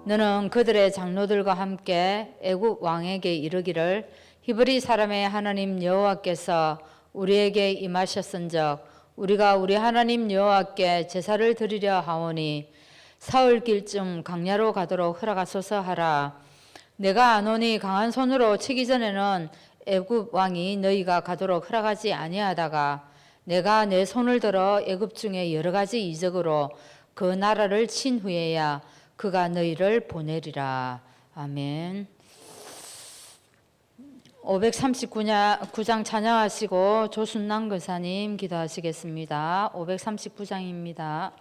너는 그들의 장로들과 함께 애굽 왕에게 이르기를 히브리 사람의 하나님 여호와께서 우리에게 임하셨은즉 우리가 우리 하나님 여호와께 제사를 드리려 하오니 사흘길쯤 광야로 가도록 허락하소서 하라. 내가 아노니 강한 손으로 치기 전에는 애굽 왕이 너희가 가도록 허락하지 아니하다가 내가 내 손을 들어 애굽 중에 여러 가지 이적으로 그 나라를 친 후에야 그가 너희를 보내리라. 아멘. 539장 찬양하시고 조순남 권사님 기도하시겠습니다. 539장입니다.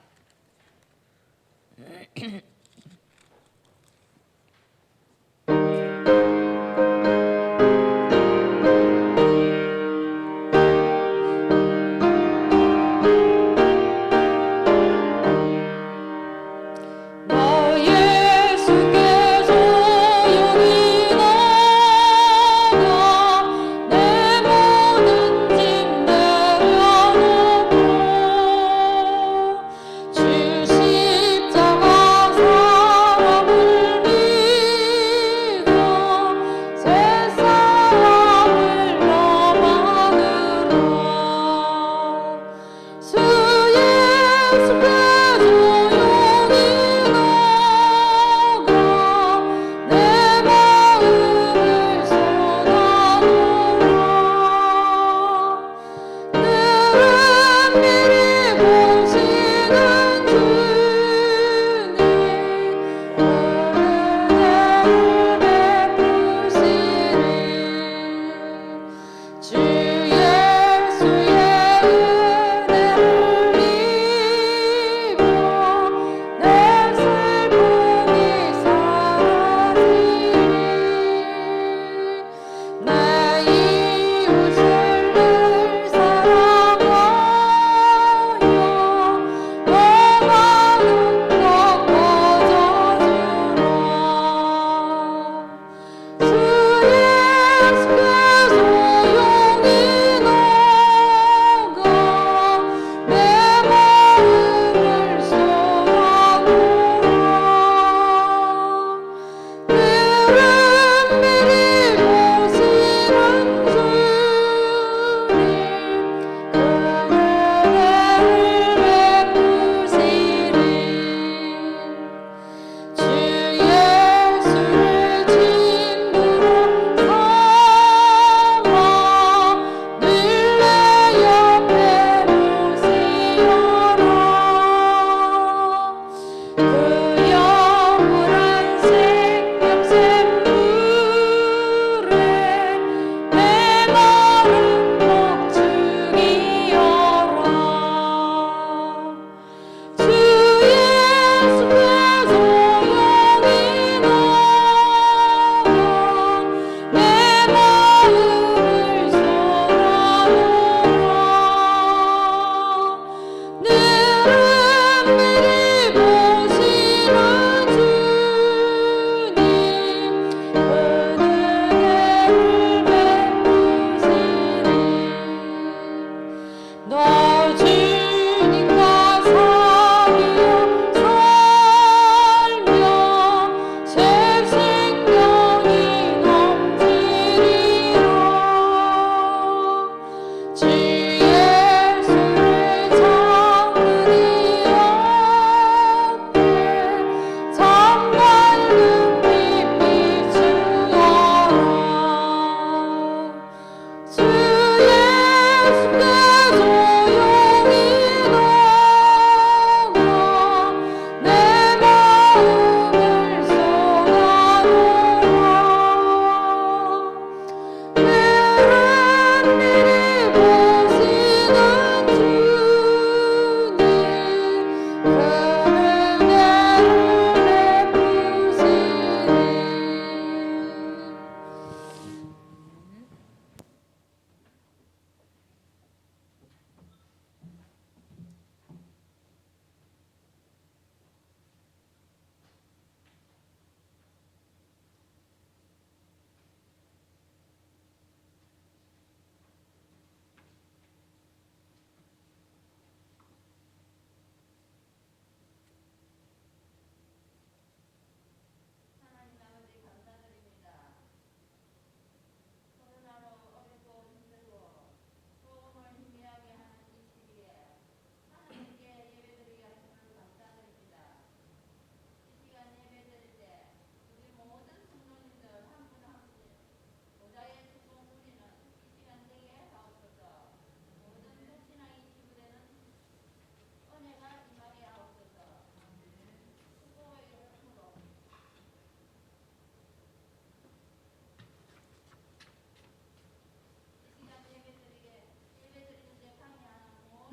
주 십자가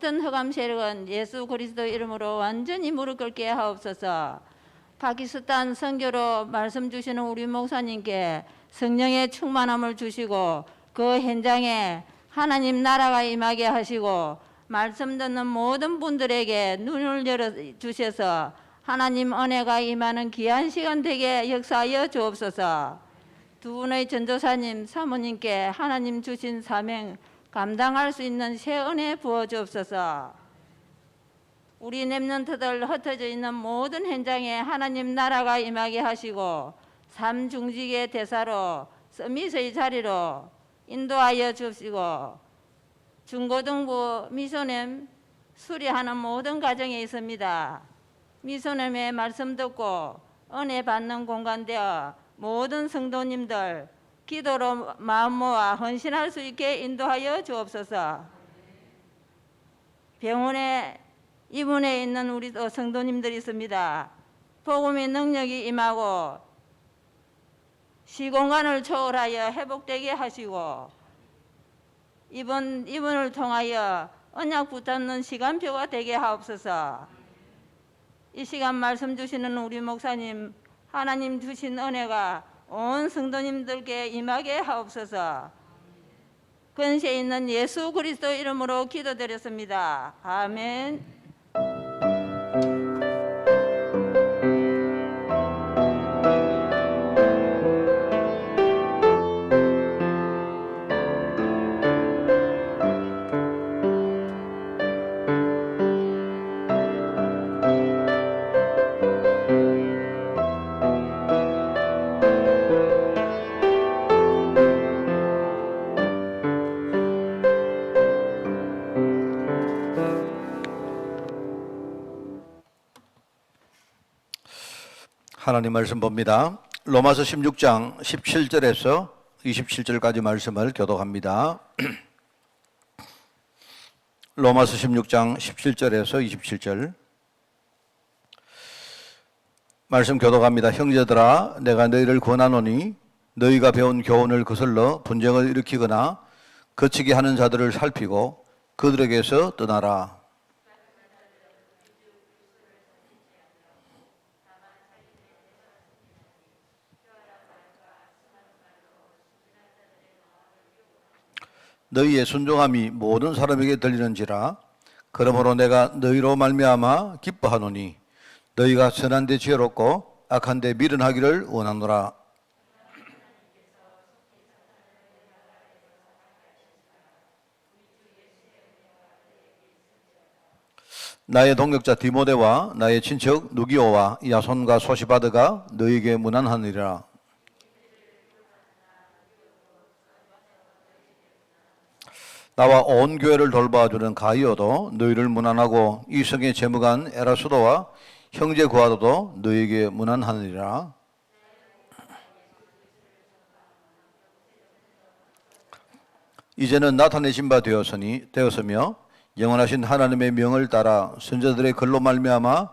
어떤 흑암 세력은 예수 그리스도 이름으로 완전히 무릎 꿇게 하옵소서. 파키스탄 선교로 말씀 주시는 우리 목사님께 성령의 충만함을 주시고 그 현장에 하나님 나라가 임하게 하시고 말씀 듣는 모든 분들에게 눈을 열어 주셔서 하나님 은혜가 임하는 귀한 시간 되게 역사하여 주옵소서. 두 분의 전도사님 사모님께 하나님 주신 사명 감당할 수 있는 새 은혜 부어 주옵소서. 우리 렘넌트들 흩어져 있는 모든 현장에 하나님 나라가 임하게 하시고 삼중직의 대사로 서밋의 자리로 인도하여 주시고 중고등부 미소냄 수리하는 모든 가정에 있습니다. 미소냄의 말씀 듣고 은혜 받는 공간 되어 모든 성도님들 기도로 마음 모아 헌신할 수 있게 인도하여 주옵소서. 병원에 입원해 있는 우리 성도님들이 있습니다. 복음의 능력이 임하고 시공간을 초월하여 회복되게 하시고 입원을 통하여 언약 붙잡는 시간표가 되게 하옵소서. 이 시간 말씀 주시는 우리 목사님 하나님 주신 은혜가 온 성도님들께 임하게 하옵소서. 권세 있는 예수 그리스도 이름으로 기도드렸습니다. 아멘. 하나님 말씀 봅니다. 로마서 16장 17절에서 27절까지 말씀을 교독합니다. 로마서 16장 17절에서 27절 말씀 교독합니다. 형제들아 내가 너희를 권하노니 너희가 배운 교훈을 거슬러 분쟁을 일으키거나 거치게 하는 자들을 살피고 그들에게서 떠나라. 너희의 순종함이 모든 사람에게 들리는지라. 그러므로 내가 너희로 말미암아 기뻐하노니 너희가 선한 데 지혜롭고 악한 데 미련하기를 원하노라. 나의 동역자 디모데와 나의 친척 누기오와 야손과 소시바드가 너희에게 문안하느니라. 나와 온 교회를 돌봐주는 가이오도 너희를 문안하고 이성의 재무관 에라수도와 형제 구하도도 너희에게 문안하느니라. 이제는 나타내신 바 되었으며 영원하신 하나님의 명을 따라 선자들의 글로 말미암아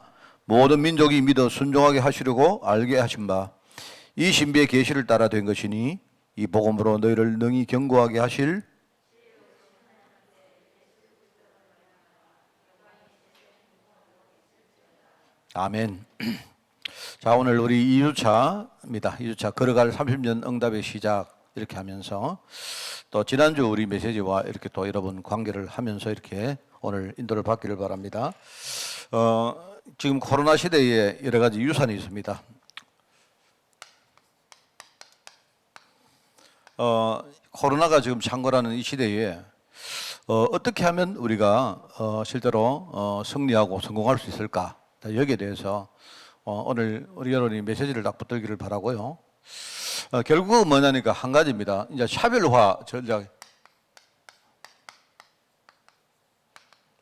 모든 민족이 믿어 순종하게 하시려고 알게 하신 바 이 신비의 계시를 따라 된 것이니 이 복음으로 너희를 능히 견고하게 하실 아멘. 자, 오늘 우리 2주차입니다. 2주차 걸어갈 30년 응답의 시작 이렇게 하면서 또 지난주 우리 메시지와 이렇게 또 여러분 관계를 하면서 이렇게 오늘 인도를 받기를 바랍니다. 지금 코로나 시대에 여러 가지 유산이 있습니다. 코로나가 지금 창궐하는 이 시대에 어떻게 하면 우리가 실제로 승리하고 성공할 수 있을까? 여기에 대해서 오늘 우리 여러분이 메시지를 딱 붙들기를 바라고요. 결국은 뭐냐니까 한 가지입니다. 이제 차별화 전략.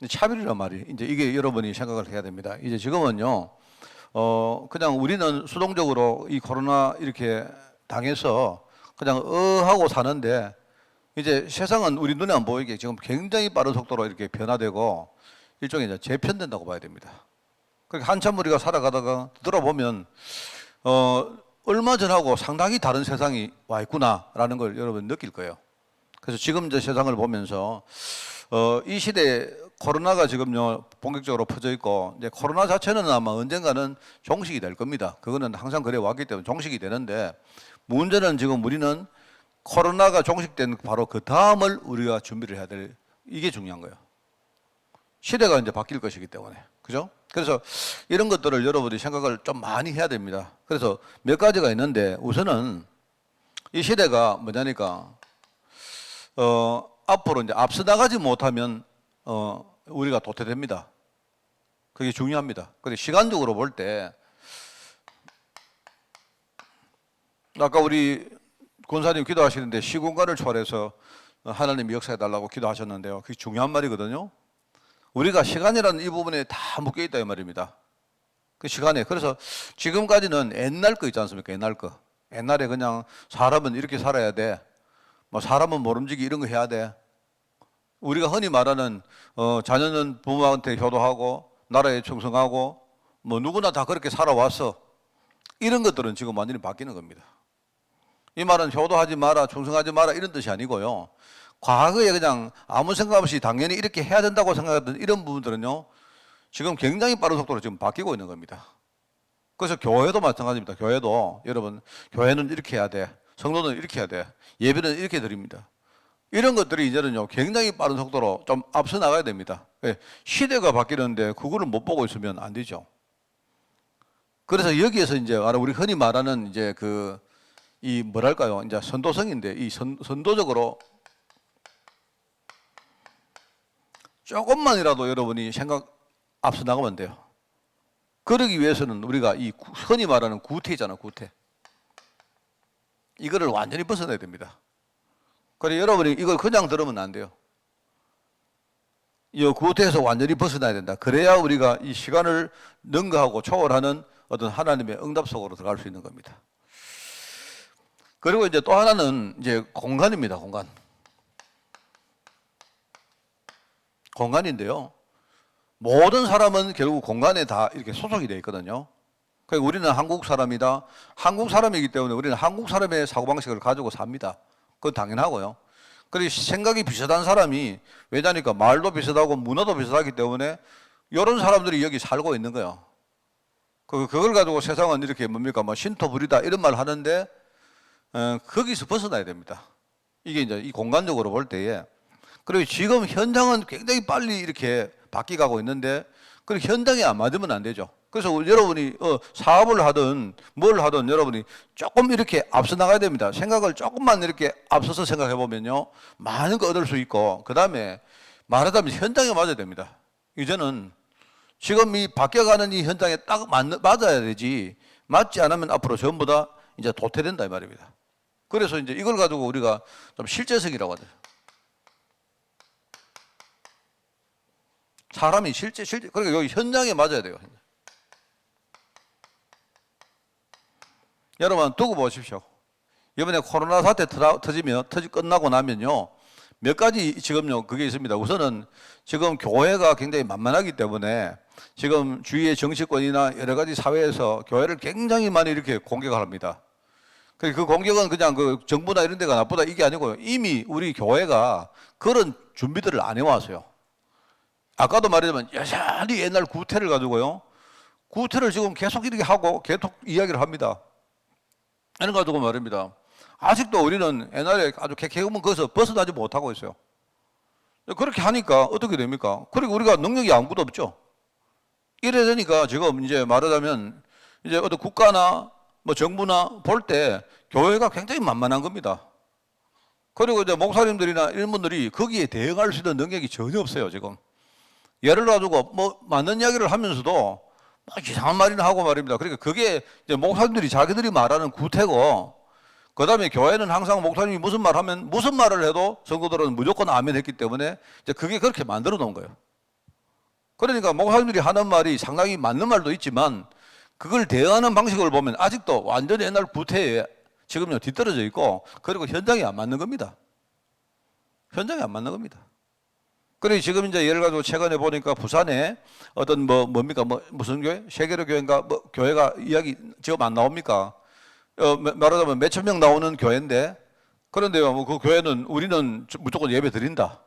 차별이란 말이 이제 이게 여러분이 생각을 해야 됩니다. 이제 지금은요, 그냥 우리는 수동적으로 이 코로나 이렇게 당해서 그냥 하고 사는데 이제 세상은 우리 눈에 안 보이게 지금 굉장히 빠른 속도로 이렇게 변화되고 일종의 이제 재편된다고 봐야 됩니다. 그러니까 한참 우리가 살아가다가 들어보면 얼마 전하고 상당히 다른 세상이 와 있구나라는 걸 여러분 느낄 거예요. 그래서 지금 이제 세상을 보면서 이 시대에 코로나가 지금요 본격적으로 퍼져 있고 이제 코로나 자체는 아마 언젠가는 종식이 될 겁니다. 그거는 항상 그래 왔기 때문에 종식이 되는데 문제는 지금 우리는 코로나가 종식된 바로 그 다음을 우리가 준비를 해야 될 이게 중요한 거예요. 시대가 이제 바뀔 것이기 때문에. 그죠? 그래서 이런 것들을 여러분들이 생각을 좀 많이 해야 됩니다. 그래서 몇 가지가 있는데 우선은 이 시대가 뭐냐니까 앞으로 이제 앞서 나가지 못하면 우리가 도태됩니다. 그게 중요합니다. 근데 시간적으로 볼 때 아까 우리 권사님 기도하시는데 시공간을 초월해서 하나님이 역사해 달라고 기도하셨는데요. 그게 중요한 말이거든요. 우리가 시간이라는 이 부분에 다 묶여 있다 이 말입니다. 그 시간에. 그래서 지금까지는 옛날 거 있지 않습니까? 옛날 거. 옛날에 그냥 사람은 이렇게 살아야 돼. 뭐 사람은 모름지기 이런 거 해야 돼. 우리가 흔히 말하는 자녀는 부모한테 효도하고 나라에 충성하고 뭐 누구나 다 그렇게 살아왔어. 이런 것들은 지금 완전히 바뀌는 겁니다. 이 말은 효도하지 마라, 충성하지 마라 이런 뜻이 아니고요. 과거에 그냥 아무 생각 없이 당연히 이렇게 해야 된다고 생각했던 이런 부분들은요. 지금 굉장히 빠른 속도로 지금 바뀌고 있는 겁니다. 그래서 교회도 마찬가지입니다. 교회도 여러분 교회는 이렇게 해야 돼. 성도는 이렇게 해야 돼. 예배는 이렇게 드립니다. 이런 것들이 이제는요 굉장히 빠른 속도로 좀 앞서 나가야 됩니다. 시대가 바뀌는데 그거를 못 보고 있으면 안 되죠. 그래서 여기에서 이제 우리 흔히 말하는 이제 이 뭐랄까요 이제 선도성인데 이 선도적으로 조금만이라도 여러분이 생각 앞서 나가면 돼요. 그러기 위해서는 우리가 이 흔히 말하는 구태잖아, 구태. 이거를 완전히 벗어나야 됩니다. 그래 여러분이 이걸 그냥 들으면 안 돼요. 이 구태에서 완전히 벗어나야 된다. 그래야 우리가 이 시간을 능가하고 초월하는 어떤 하나님의 응답 속으로 들어갈 수 있는 겁니다. 그리고 이제 또 하나는 이제 공간입니다. 공간인데요. 모든 사람은 결국 공간에 다 이렇게 소속이 되어 있거든요. 그러니까 우리는 한국 사람이다. 한국 사람이기 때문에 우리는 한국 사람의 사고방식을 가지고 삽니다. 그건 당연하고요. 그리고 생각이 비슷한 사람이 왜냐니까 말도 비슷하고 문화도 비슷하기 때문에 이런 사람들이 여기 살고 있는 거예요. 그걸 가지고 세상은 이렇게 뭡니까? 뭐 신토불이다 이런 말 하는데 거기서 벗어나야 됩니다. 이게 이제 이 공간적으로 볼 때에 그리고 지금 현장은 굉장히 빨리 이렇게 바뀌어가고 있는데 그 현장에 안 맞으면 안 되죠. 그래서 여러분이 사업을 하든 뭘 하든 여러분이 조금 이렇게 앞서 나가야 됩니다. 생각을 조금만 이렇게 앞서서 생각해 보면요 많은 거 얻을 수 있고 그 다음에 말하자면 현장에 맞아야 됩니다. 이제는 지금 이 바뀌어가는 이 현장에 딱 맞아야 되지 맞지 않으면 앞으로 전부 다 이제 도태된다 이 말입니다. 그래서 이제 이걸 가지고 우리가 좀 실제성이라고 하죠. 사람이 실제 그러니까 여기 현장에 맞아야 돼요. 여러분 두고 보십시오. 이번에 코로나 사태 끝나고 나면요 몇 가지 지금요 그게 있습니다. 우선은 지금 교회가 굉장히 만만하기 때문에 지금 주위의 정치권이나 여러 가지 사회에서 교회를 굉장히 많이 이렇게 공격을 합니다. 그 공격은 그냥 그 정부나 이런 데가 나쁘다 이게 아니고요. 이미 우리 교회가 그런 준비들을 안 해왔어요. 아까도 말했지만 여전히 옛날 구태를 가지고요. 구태를 지금 계속 이렇게 하고 계속 이야기를 합니다. 이런 거 가지고 말입니다. 아직도 우리는 옛날에 아주 개개우면 거기서 벗어나지 못하고 있어요. 그렇게 하니까 어떻게 됩니까? 그리고 우리가 능력이 아무것도 없죠. 이래 되니까 지금 이제 말하자면 이제 어떤 국가나 뭐 정부나 볼 때 교회가 굉장히 만만한 겁니다. 그리고 이제 목사님들이나 이런 분들이 거기에 대응할 수 있는 능력이 전혀 없어요, 지금. 예를 가지고 뭐 맞는 이야기를 하면서도 뭐 이상한 말이나 하고 말입니다. 그러니까 그게 이제 목사님들이 자기들이 말하는 구태고 그 다음에 교회는 항상 목사님이 무슨 말 하면 무슨 말을 해도 성도들은 무조건 아멘 했기 때문에 이제 그게 그렇게 만들어 놓은 거예요. 그러니까 목사님들이 하는 말이 상당히 맞는 말도 있지만 그걸 대응하는 방식을 보면 아직도 완전히 옛날 구태에 지금요 뒤떨어져 있고 그리고 현장에 안 맞는 겁니다. 현장에 안 맞는 겁니다. 그리고 지금 이제 예를 가지고 최근에 보니까 부산에 어떤 뭡니까 무슨 교회 세계로 교회인가 교회가 이야기 지금 안 나옵니까? 말하자면 몇천 명 나오는 교회인데 그런데요 그 교회는 우리는 무조건 예배 드린다.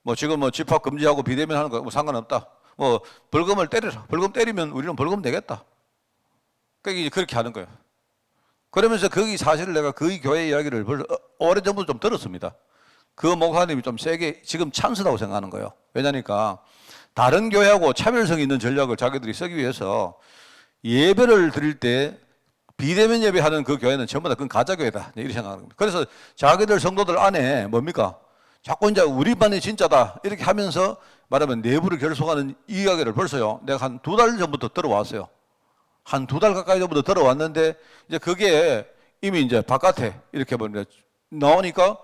뭐 지금 뭐 집합 금지하고 비대면 하는 거 뭐 상관없다. 뭐 벌금을 때려라. 벌금 때리면 우리는 벌금 내겠다. 그러니까 그렇게 하는 거예요. 그러면서 거기 사실을 내가 그 교회 이야기를 벌써 오래전부터 좀 들었습니다. 그 목사님이 좀 세게 지금 찬스라고 생각하는 거예요. 왜냐니까 다른 교회하고 차별성 있는 전략을 자기들이 쓰기 위해서 예배를 드릴 때 비대면 예배하는 그 교회는 전부 다 그건 가짜교회다. 이렇게 생각하는 겁니다. 그래서 자기들 성도들 안에 뭡니까? 자꾸 이제 우리만이 진짜다. 이렇게 하면서 말하면 내부를 결속하는 이야기를 벌써요. 내가 한 2달 전부터 들어왔어요. 한 2달 가까이 전부터 들어왔는데 이제 그게 이미 이제 바깥에 이렇게 나오니까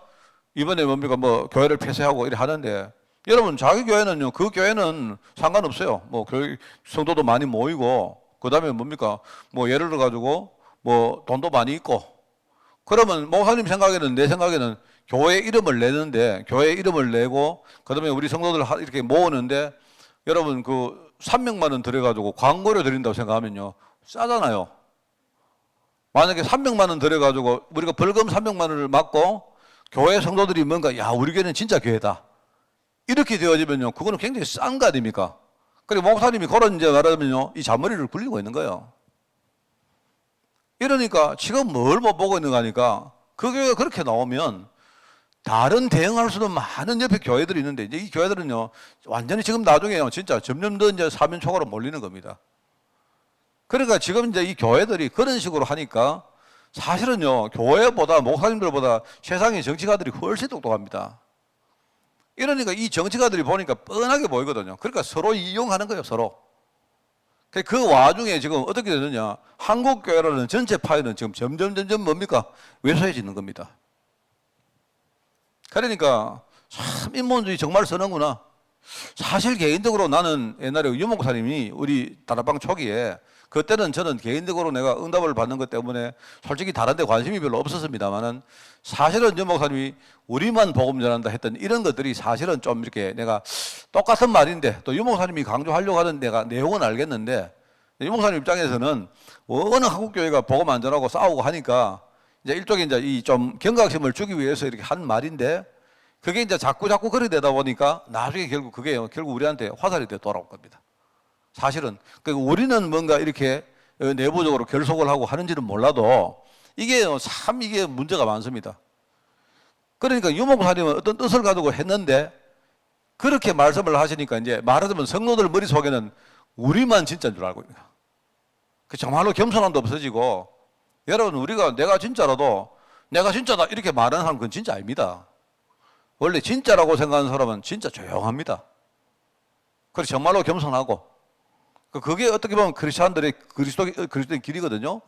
이번에 뭡니까? 뭐 교회를 폐쇄하고 이렇게 하는데 여러분 자기 교회는요. 그 교회는 상관없어요. 뭐 교회 성도도 많이 모이고 그다음에 뭡니까? 뭐 예를 들어 가지고 뭐 돈도 많이 있고 그러면 목사님 생각에는 내 생각에는 교회 이름을 내는데 교회 이름을 내고 그다음에 우리 성도들 이렇게 모으는데 여러분 그 300만 원 들여가지고 광고료 드린다고 생각하면요 싸잖아요. 만약에 300만 원 들여가지고 우리가 벌금 300만 원을 맞고 교회 성도들이 뭔가 야 우리 교회는 진짜 교회다 이렇게 되어지면요 그거는 굉장히 싼 거 아닙니까? 그리고 목사님이 그런 이제 말하면요 이 잔머리를 굴리고 있는 거예요. 이러니까 지금 뭘 못 보고 있는가 하니까 그 교회가 그렇게 나오면 다른 대응할 수는 많은 옆에 교회들이 있는데 이제 이 교회들은요 완전히 지금 나중에요 진짜 점점 더 이제 사면초가로 몰리는 겁니다. 그러니까 지금 이제 이 교회들이 그런 식으로 하니까 사실은요 교회보다 목사님들보다 세상의 정치가들이 훨씬 똑똑합니다. 이러니까 이 정치가들이 보니까 뻔하게 보이거든요. 그러니까 서로 이용하는 거예요 서로. 그 와중에 지금 어떻게 되느냐 한국교회라는 전체 파이는 지금 점점 뭡니까 왜소해지는 겁니다. 그러니까 참 인본주의 정말 쓰는구나. 사실 개인적으로 나는 옛날에 유 목사님이 우리 다락방 초기에 그때는 저는 개인적으로 내가 응답을 받는 것 때문에 솔직히 다른 데 관심이 별로 없었습니다만은 사실은 유 목사님이 우리만 복음 전한다 했던 이런 것들이 사실은 좀 이렇게 내가 똑같은 말인데 또 유 목사님이 강조하려고 하는 내가 내용은 알겠는데 유 목사님 입장에서는 어느 한국교회가 복음 안 전하고 싸우고 하니까 이제 일종의 이제 이 좀 경각심을 주기 위해서 이렇게 한 말인데 그게 이제 자꾸 그렇게 되다 보니까 나중에 결국 우리한테 화살이 돼 돌아올 겁니다. 사실은 우리는 뭔가 이렇게 내부적으로 결속을 하고 하는지는 몰라도 이게 참 이게 문제가 많습니다. 그러니까 유 목사님은 어떤 뜻을 가지고 했는데 그렇게 말씀을 하시니까 이제 말하자면 성도들 머릿속에는 우리만 진짜인 줄 알고 있는 거야. 정말로 겸손함도 없어지고 여러분 우리가 내가 진짜라도 내가 진짜다 이렇게 말하는 사람은 그건 진짜 아닙니다. 원래 진짜라고 생각하는 사람은 진짜 조용합니다. 그래서 정말로 겸손하고 그게 어떻게 보면 크리스찬들의 그리스도의 길이거든요.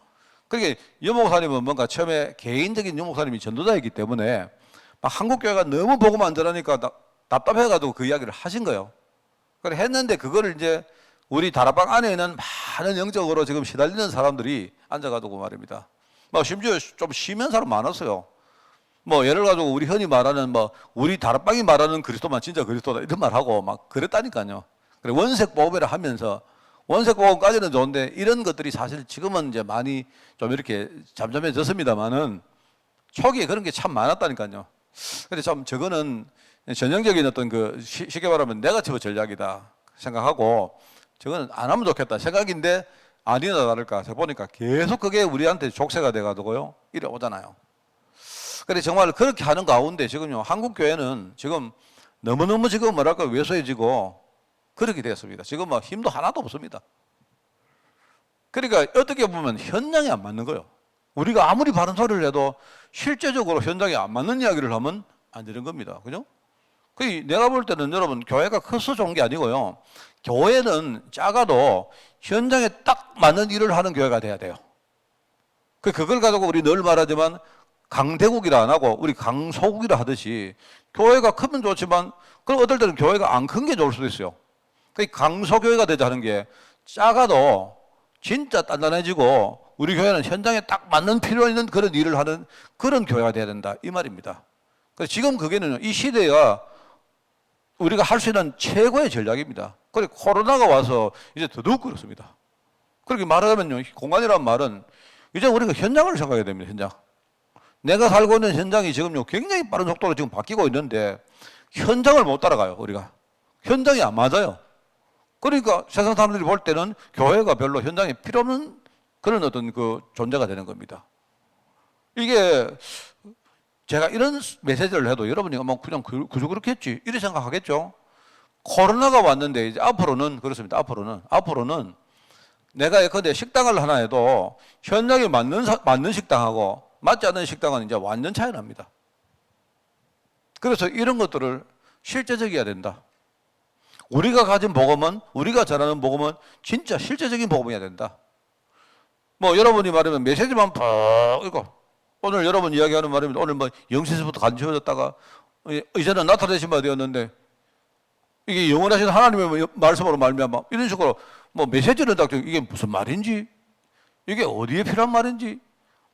그러니까 유 목사님은 뭔가 처음에 개인적인 유 목사님이 전도자이기 때문에 막 한국교회가 너무 복음 안 전하니까 답답해가지고 그 이야기를 하신 거예요. 그래 했는데 그거를 이제 우리 다락방 안에 있는 많은 영적으로 지금 시달리는 사람들이 앉아가지고 말입니다. 뭐 심지어 좀 심한 사람 많았어요. 뭐 예를 가지고 우리 흔히 말하는 뭐 우리 다락방이 말하는 그리스도만 진짜 그리스도다 이런 말하고 막 그랬다니까요. 그래 원색 보험이라 하면서 원색 보험까지는 좋은데 이런 것들이 사실 지금은 이제 많이 좀 이렇게 잠잠해졌습니다만은 초기에 그런 게 참 많았다니까요. 근데 참 저거는 전형적인 어떤 그 쉽게 말하면 네거티브 전략이다 생각하고 저거는 안 하면 좋겠다 생각인데 아니나 다를까 제가 보니까 계속 그게 우리한테 족쇄가 돼가지고요 이래 오잖아요. 그래 정말 그렇게 하는 가운데 지금요 한국 교회는 지금 너무너무 지금 뭐랄까 왜소해지고 그렇게 됐습니다. 지금 막 힘도 하나도 없습니다. 그러니까 어떻게 보면 현장에 안 맞는 거예요. 우리가 아무리 바른 소리를 해도 실제적으로 현장에 안 맞는 이야기를 하면 안 되는 겁니다. 그죠? 내가 볼 때는 여러분 교회가 커서 좋은 게 아니고요. 교회는 작아도 현장에 딱 맞는 일을 하는 교회가 돼야 돼요. 그걸 가지고 우리 늘 말하지만 강대국이라 안 하고 우리 강소국이라 하듯이 교회가 크면 좋지만 그럼 어떨 때는 교회가 안 큰 게 좋을 수도 있어요. 강소교회가 되자는 게 작아도 진짜 단단해지고 우리 교회는 현장에 딱 맞는 필요 있는 그런 일을 하는 그런 교회가 돼야 된다 이 말입니다. 그래서 지금 그게는 이 시대가 우리가 할 수 있는 최고의 전략입니다. 그래 코로나가 와서 이제 더더욱 그렇습니다. 그렇게 말하자면요 공간이라는 말은 이제 우리가 현장을 생각해야 됩니다. 현장. 내가 살고 있는 현장이 지금요 굉장히 빠른 속도로 지금 바뀌고 있는데 현장을 못 따라가요, 우리가. 현장이 안 맞아요. 그러니까 세상 사람들이 볼 때는 교회가 별로 현장에 필요 없는 그런 어떤 그 존재가 되는 겁니다. 이게 제가 이런 메시지를 해도 여러분이 뭐 그냥 그저 그렇겠지 이렇게 생각하겠죠. 코로나가 왔는데 이제 앞으로는 그렇습니다. 앞으로는 내가 예컨대 식당을 하나 해도 현장에 맞는 식당하고 맞지 않는 식당은 이제 완전 차이 납니다. 그래서 이런 것들을 실제적이어야 된다. 우리가 가진 복음은, 우리가 전하는 복음은 진짜 실제적인 복음이어야 된다. 뭐 여러분이 말하면 메시지만 푹 읽고 오늘 여러분 이야기하는 말입니다. 오늘 뭐 0시부터 간지워졌다가 이제는 나타내신 바 되었는데 이게 영원하신 하나님의 말씀으로 말미암아 이런 식으로 뭐 메시지를 딱 이게 무슨 말인지 이게 어디에 필요한 말인지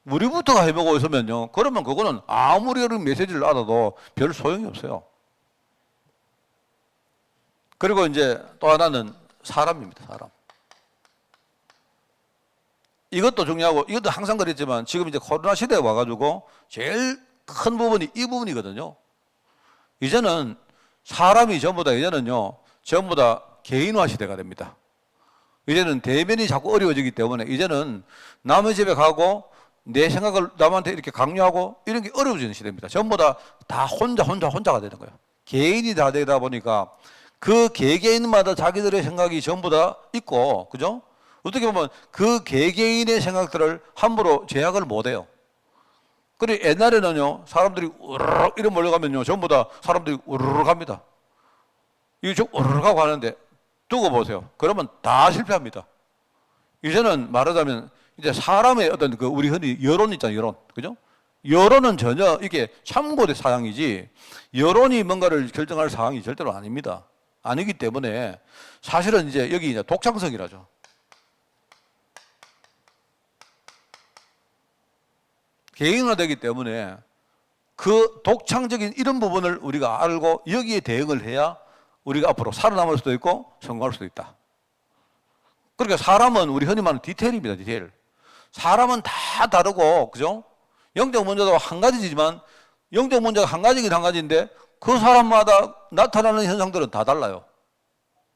우리부터가 해보고 있으면요. 그러면 그거는 아무리 그런 메시지를 알아도 별 소용이 없어요. 그리고 이제 또 하나는 사람입니다. 사람. 이것도 중요하고 이것도 항상 그랬지만 지금 이제 코로나 시대에 와가지고 제일 큰 부분이 이 부분이거든요. 이제는 사람이 전부 다 개인화 시대가 됩니다. 이제는 대면이 자꾸 어려워지기 때문에 이제는 남의 집에 가고 내 생각을 남한테 이렇게 강요하고 이런 게 어려워지는 시대입니다. 전부 다 혼자가 되는 거예요. 개인이 다 되다 보니까 그 개개인마다 자기들의 생각이 전부 다 있고, 그죠? 어떻게 보면 그 개개인의 생각들을 함부로 제약을 못 해요. 그래 옛날에는요, 사람들이 우르르 이런 몰려가면요, 전부 다 사람들이 우르르 갑니다. 이게 좀 우르르 가고 하는데 두고 보세요. 그러면 다 실패합니다. 이제는 말하자면 이제 사람의 어떤 그 우리 흔히 여론 있잖아요, 여론. 그죠? 여론은 전혀 이게 참고의 사항이지 여론이 뭔가를 결정할 사항이 절대로 아닙니다. 아니기 때문에 사실은 이제 여기 이제 독창성이라죠. 개인화되기 때문에 그 독창적인 이런 부분을 우리가 알고 여기에 대응을 해야 우리가 앞으로 살아남을 수도 있고 성공할 수도 있다. 그러니까 사람은 우리 흔히 말하는 디테일입니다. 디테일. 사람은 다 다르고, 그죠? 영적 문제도 한 가지지만 영적 문제가 한 가지긴 한 가지인데 그 사람마다 나타나는 현상들은 다 달라요.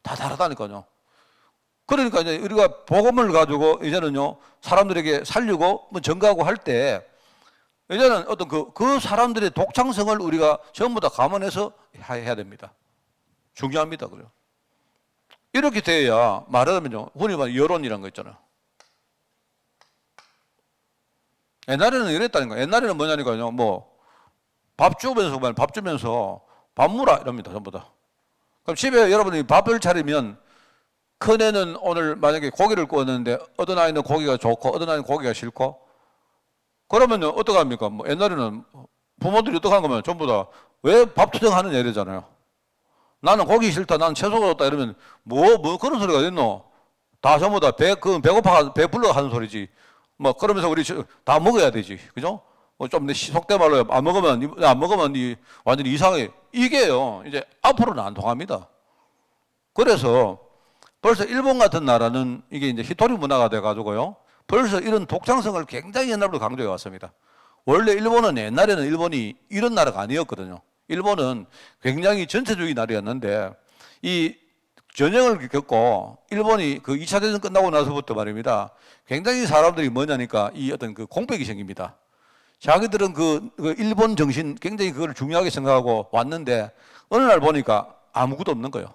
다 다르다니까요. 그러니까 이제 우리가 복음을 가지고 이제는요, 사람들에게 살리고 뭐 전가하고 할 때 이제는 어떤 그 사람들의 독창성을 우리가 전부 다 감안해서 해야 됩니다. 중요합니다. 그래요. 이렇게 돼야 말하자면요, 흔히 말하는 여론이라는 거 있잖아요. 옛날에는 이랬다니까. 옛날에는 뭐냐니까요, 뭐 밥 주면서 밥 무라 이럽니다. 전부 다. 그럼 집에 여러분이 밥을 차리면 큰애는 오늘 만약에 고기를 구웠는데 어떤 아이는 고기가 좋고 어떤 아이는 고기가 싫고 그러면 어떻게 합니까? 뭐 옛날에는 부모들이 어떻게 한 거면 전부 다 왜 밥 투정하느냐 이러잖아요. 나는 고기 싫다, 나는 채소가 좋다 이러면 뭐 그런 소리가 있노? 다 전부 다 배고파 배불러 하는 소리지. 뭐 그러면서 우리 다 먹어야 되지, 그죠? 좀 속된 말로 안 먹으면 이 완전히 이상해. 이게요 이제 앞으로는 안 통합니다. 그래서 벌써 일본 같은 나라는 이게 이제 히토리 문화가 돼가지고요. 벌써 이런 독창성을 굉장히 옛날부터 강조해 왔습니다. 원래 일본은 옛날에는 일본이 이런 나라가 아니었거든요. 일본은 굉장히 전체주의 나라였는데 이 전쟁을 겪고 일본이 그 2차 대전 끝나고 나서부터 말입니다. 굉장히 사람들이 뭐냐니까 이 어떤 그 공백이 생깁니다. 자기들은 그 일본 정신 굉장히 그걸 중요하게 생각하고 왔는데 어느 날 보니까 아무것도 없는 거예요.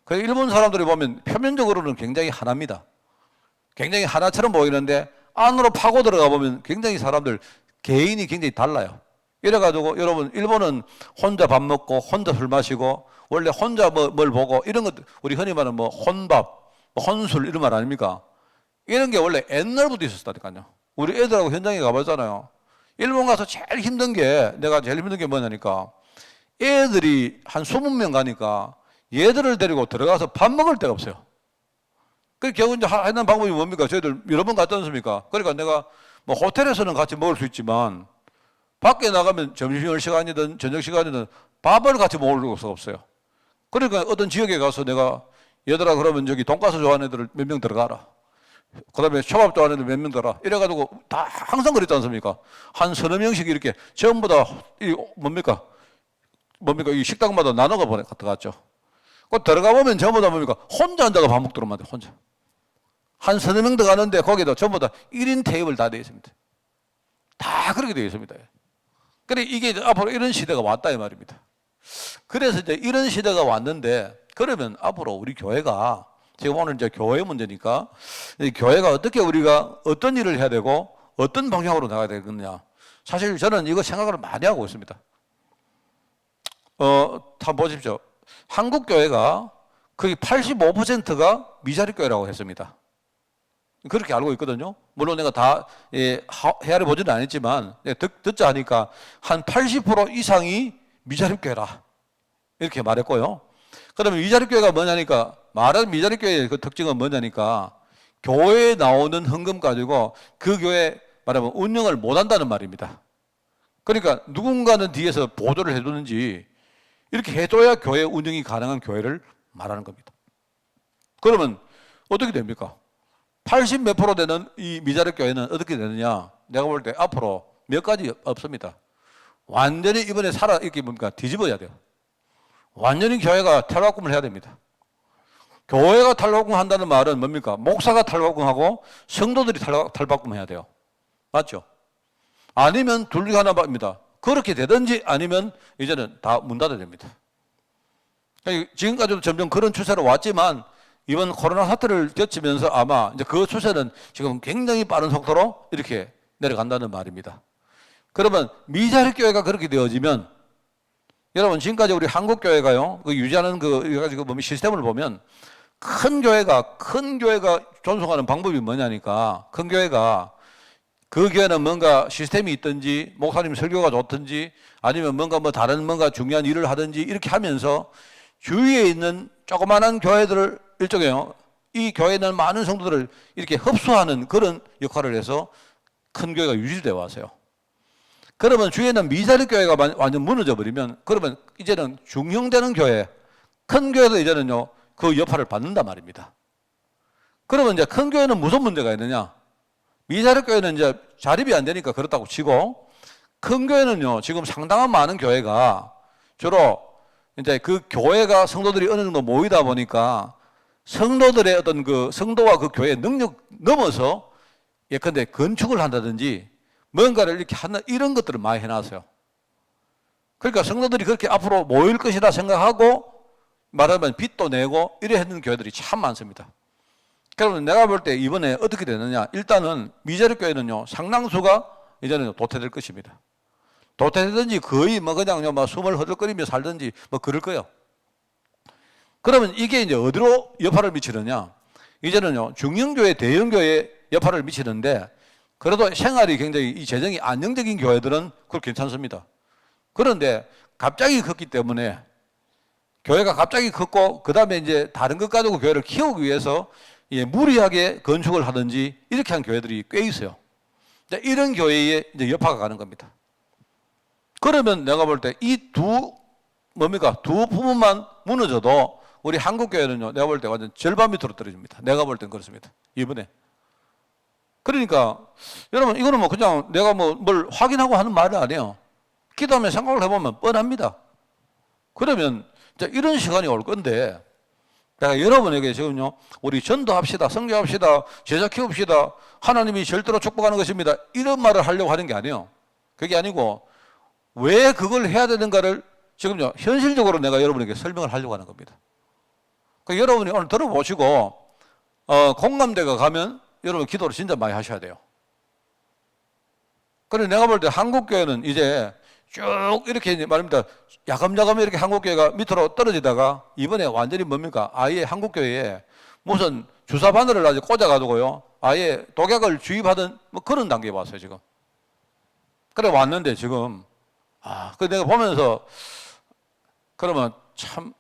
그래서 일본 사람들이 보면 표면적으로는 굉장히 하나입니다. 굉장히 하나처럼 보이는데 안으로 파고 들어가 보면 굉장히 사람들 개인이 굉장히 달라요. 이래가지고 여러분 일본은 혼자 밥 먹고 혼자 술 마시고 원래 혼자 뭘 보고 이런 것 우리 흔히 말하는 뭐 혼밥, 혼술 이런 말 아닙니까? 이런 게 원래 옛날부터 있었다니까요. 우리 애들하고 현장에 가봤잖아요. 일본 가서 제일 힘든 게 내가 제일 힘든 게 뭐냐니까 애들이 한 20명 가니까 얘들을 데리고 들어가서 밥 먹을 데가 없어요. 그 결국 이제 하는 방법이 뭡니까? 저희들 여러 번 갔지 않습니까? 그러니까 내가 뭐 호텔에서는 같이 먹을 수 있지만 밖에 나가면 점심시간이든 저녁시간이든 밥을 같이 먹을 수가 없어요. 그러니까 어떤 지역에 가서 내가 얘들아 그러면 저기 돈가스 좋아하는 애들 몇 명 들어가라. 그 다음에 초밥 좋아하는 애들 몇 명 들어가라. 이래가지고 다 항상 그랬지 않습니까? 한 서너 명씩 이렇게 전부 다 뭡니까? 뭡니까? 이 식당마다 나눠가 들어갔죠. 그 들어가 보면 전부 다 뭡니까? 혼자 앉아가 밥 먹도록 만돼, 혼자. 한 서너 명 들어가는데 거기도 전부 다 1인 테이블 다 되어 있습니다. 다 그렇게 되어 있습니다. 그래, 이게 앞으로 이런 시대가 왔다, 이 말입니다. 그래서 이제 이런 시대가 왔는데, 그러면 앞으로 우리 교회가, 지금 오늘 이제 교회 문제니까, 이 교회가 어떻게 우리가 어떤 일을 해야 되고, 어떤 방향으로 나가야 되겠느냐. 사실 저는 이거 생각을 많이 하고 있습니다. 한번 보십시오. 한국 교회가 거의 85%가 미자립 교회라고 했습니다. 그렇게 알고 있거든요. 물론 내가 다 헤아려 보지는 않았지만 듣자 하니까 한 80% 이상이 미자립 교회라 이렇게 말했고요. 그러면 미자립 교회가 뭐냐니까, 말하는 미자립 교회의 그 특징은 뭐냐니까, 교회에 나오는 헌금 가지고 그 교회 말하면 운영을 못한다는 말입니다. 그러니까 누군가는 뒤에서 보조를 해주는지 이렇게 해줘야 교회 운영이 가능한 교회를 말하는 겁니다. 그러면 어떻게 됩니까? 80 몇 프로 되는 이 미자립 교회는 어떻게 되느냐? 내가 볼 때 앞으로 몇 가지 없습니다. 완전히 이번에 이렇게 뭡니까? 뒤집어야 돼요. 완전히 교회가 탈바꿈을 해야 됩니다. 교회가 탈바꿈한다는 말은 뭡니까? 목사가 탈바꿈하고 성도들이 탈바꿈해야 돼요. 맞죠? 아니면 둘 중에 하나입니다. 그렇게 되든지 아니면 이제는 다 문 닫아야 됩니다. 지금까지도 점점 그런 추세로 왔지만 이번 코로나 사태를 겪으면서 아마 이제 그 추세는 지금 굉장히 빠른 속도로 이렇게 내려간다는 말입니다. 그러면 미자립 교회가 그렇게 되어지면, 여러분 지금까지 우리 한국 교회가요, 그 유지하는 그 여러 가지 그 시스템을 보면 큰 교회가 존속하는 방법이 뭐냐니까, 큰 교회가 그 교회는 뭔가 시스템이 있든지 목사님 설교가 좋든지 아니면 뭔가 다른 뭔가 중요한 일을 하든지 이렇게 하면서 주위에 있는 조그마한 교회들을 일종의 이 교회는 많은 성도들을 이렇게 흡수하는 그런 역할을 해서 큰 교회가 유지되어 왔어요. 그러면 주위에는 미자립 교회가 완전 무너져 버리면, 그러면 이제는 중형되는 교회, 큰 교회도 이제는요 그 여파를 받는단 말입니다. 그러면 이제 큰 교회는 무슨 문제가 있느냐? 미자립 교회는 이제 자립이 안 되니까 그렇다고 치고, 큰 교회는요 지금 상당한 많은 교회가 주로 이제 그 교회가 성도들이 어느 정도 모이다 보니까 성도들의 어떤 그 성도와 그 교회의 능력 넘어서 예컨대 건축을 한다든지 뭔가를 이렇게 하는 이런 것들을 많이 해놨어요. 그러니까 성도들이 그렇게 앞으로 모일 것이라 생각하고 말하면 빚도 내고 이래 했는 교회들이 참 많습니다. 그러면 내가 볼 때 이번에 어떻게 되느냐, 일단은 미자립 교회는요 상당수가 이제는 도태될 것입니다. 도태되든지 거의 그냥 숨을 허들거리며 살든지 그럴 거예요. 그러면 이게 이제 어디로 여파를 미치느냐, 이제는요 중형교회, 대형교회에 여파를 미치는데, 그래도 생활이 굉장히 이 재정이 안정적인 교회들은 그걸 괜찮습니다. 그런데 갑자기 컸기 때문에, 교회가 갑자기 컸고 그 다음에 이제 다른 것 가지고 교회를 키우기 위해서 무리하게 건축을 하든지 이렇게 한 교회들이 꽤 있어요. 이런 교회에 이제 여파가 가는 겁니다. 그러면 내가 볼 때 이 두 부분만 무너져도 우리 한국 교회는요 내가 볼 때 완전 절반 밑으로 떨어집니다. 내가 볼 땐 그렇습니다. 이번에. 그러니까 여러분 이거는 그냥 내가 뭘 확인하고 하는 말이 아니에요. 기도하며 생각을 해보면 뻔합니다. 그러면 이런 시간이 올 건데, 내가 여러분에게 지금요 우리 전도합시다, 선교합시다, 제자 키웁시다, 하나님이 절대로 축복하는 것입니다, 이런 말을 하려고 하는 게 아니에요. 그게 아니고 왜 그걸 해야 되는가를 지금요 현실적으로 내가 여러분에게 설명을 하려고 하는 겁니다. 그러니까 여러분이 오늘 들어보시고 공감대가 가면 여러분 기도를 진짜 많이 하셔야 돼요. 그래서 내가 볼 때 한국교회는 이제 쭉 이렇게 말입니다. 야금야금 이렇게 한국교회가 밑으로 떨어지다가 이번에 완전히 아예 한국교회에 무슨 주사 바늘을 아주 꽂아가지고요 아예 독약을 주입하던 그런 단계에 왔어요 지금. 그래 왔는데 지금 그 내가 보면서 그러면 참,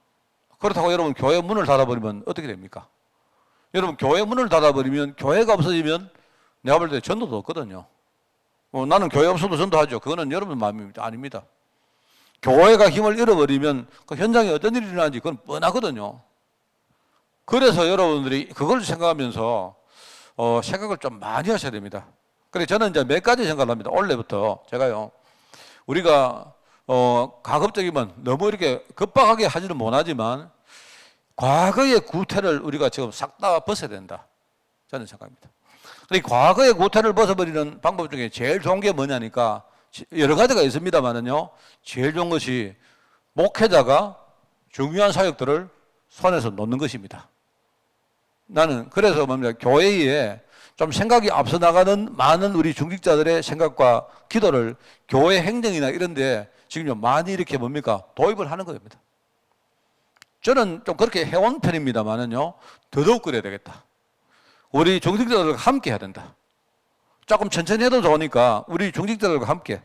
그렇다고 여러분 교회 문을 닫아버리면 어떻게 됩니까? 여러분 교회 문을 닫아버리면, 교회가 없어지면 내가 볼 때 전도도 없거든요. 나는 교회 없어도 전도하죠. 그거는 여러분 마음입니다. 아닙니다. 교회가 힘을 잃어버리면 그 현장에 어떤 일이 일어나는지 그건 뻔하거든요. 그래서 여러분들이 그걸 생각하면서 생각을 좀 많이 하셔야 됩니다. 그래서 저는 이제 몇 가지 생각을 합니다. 올해부터 제가요, 우리가 가급적이면 너무 이렇게 급박하게 하지는 못하지만 과거의 구태를 우리가 지금 싹 다 벗어야 된다. 저는 생각합니다. 이 과거의 구태를 벗어버리는 방법 중에 제일 좋은 게 뭐냐니까 여러 가지가 있습니다만은요. 제일 좋은 것이 목회자가 중요한 사역들을 손에서 놓는 것입니다. 나는 그래서 뭡니까? 교회에 좀 생각이 앞서 나가는 많은 우리 중직자들의 생각과 기도를 교회 행정이나 이런 데 지금 많이 이렇게 뭡니까? 도입을 하는 겁니다. 저는 좀 그렇게 해온 편입니다만은요. 더더욱 그래야 되겠다. 우리 중직자들과 함께 해야 된다. 조금 천천히 해도 좋으니까 우리 중직자들과 함께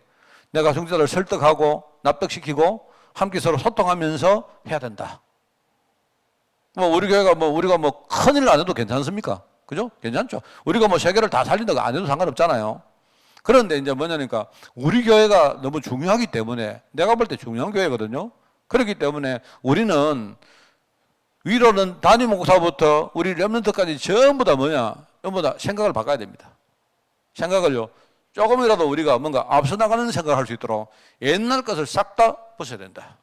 내가 중직자들을 설득하고 납득시키고 함께 서로 소통하면서 해야 된다. 우리 교회가 우리가 큰일 안 해도 괜찮습니까? 그죠? 괜찮죠? 우리가 세계를 다 살린다고 안 해도 상관없잖아요. 그런데 이제 뭐냐니까 우리 교회가 너무 중요하기 때문에 내가 볼 때 중요한 교회거든요. 그렇기 때문에 우리는 위로는 담임 목사부터 우리 렘넌트까지 전부 다 전부 다 생각을 바꿔야 됩니다. 생각을요. 조금이라도 우리가 뭔가 앞서 나가는 생각을 할 수 있도록 옛날 것을 싹 다 벗어야 된다.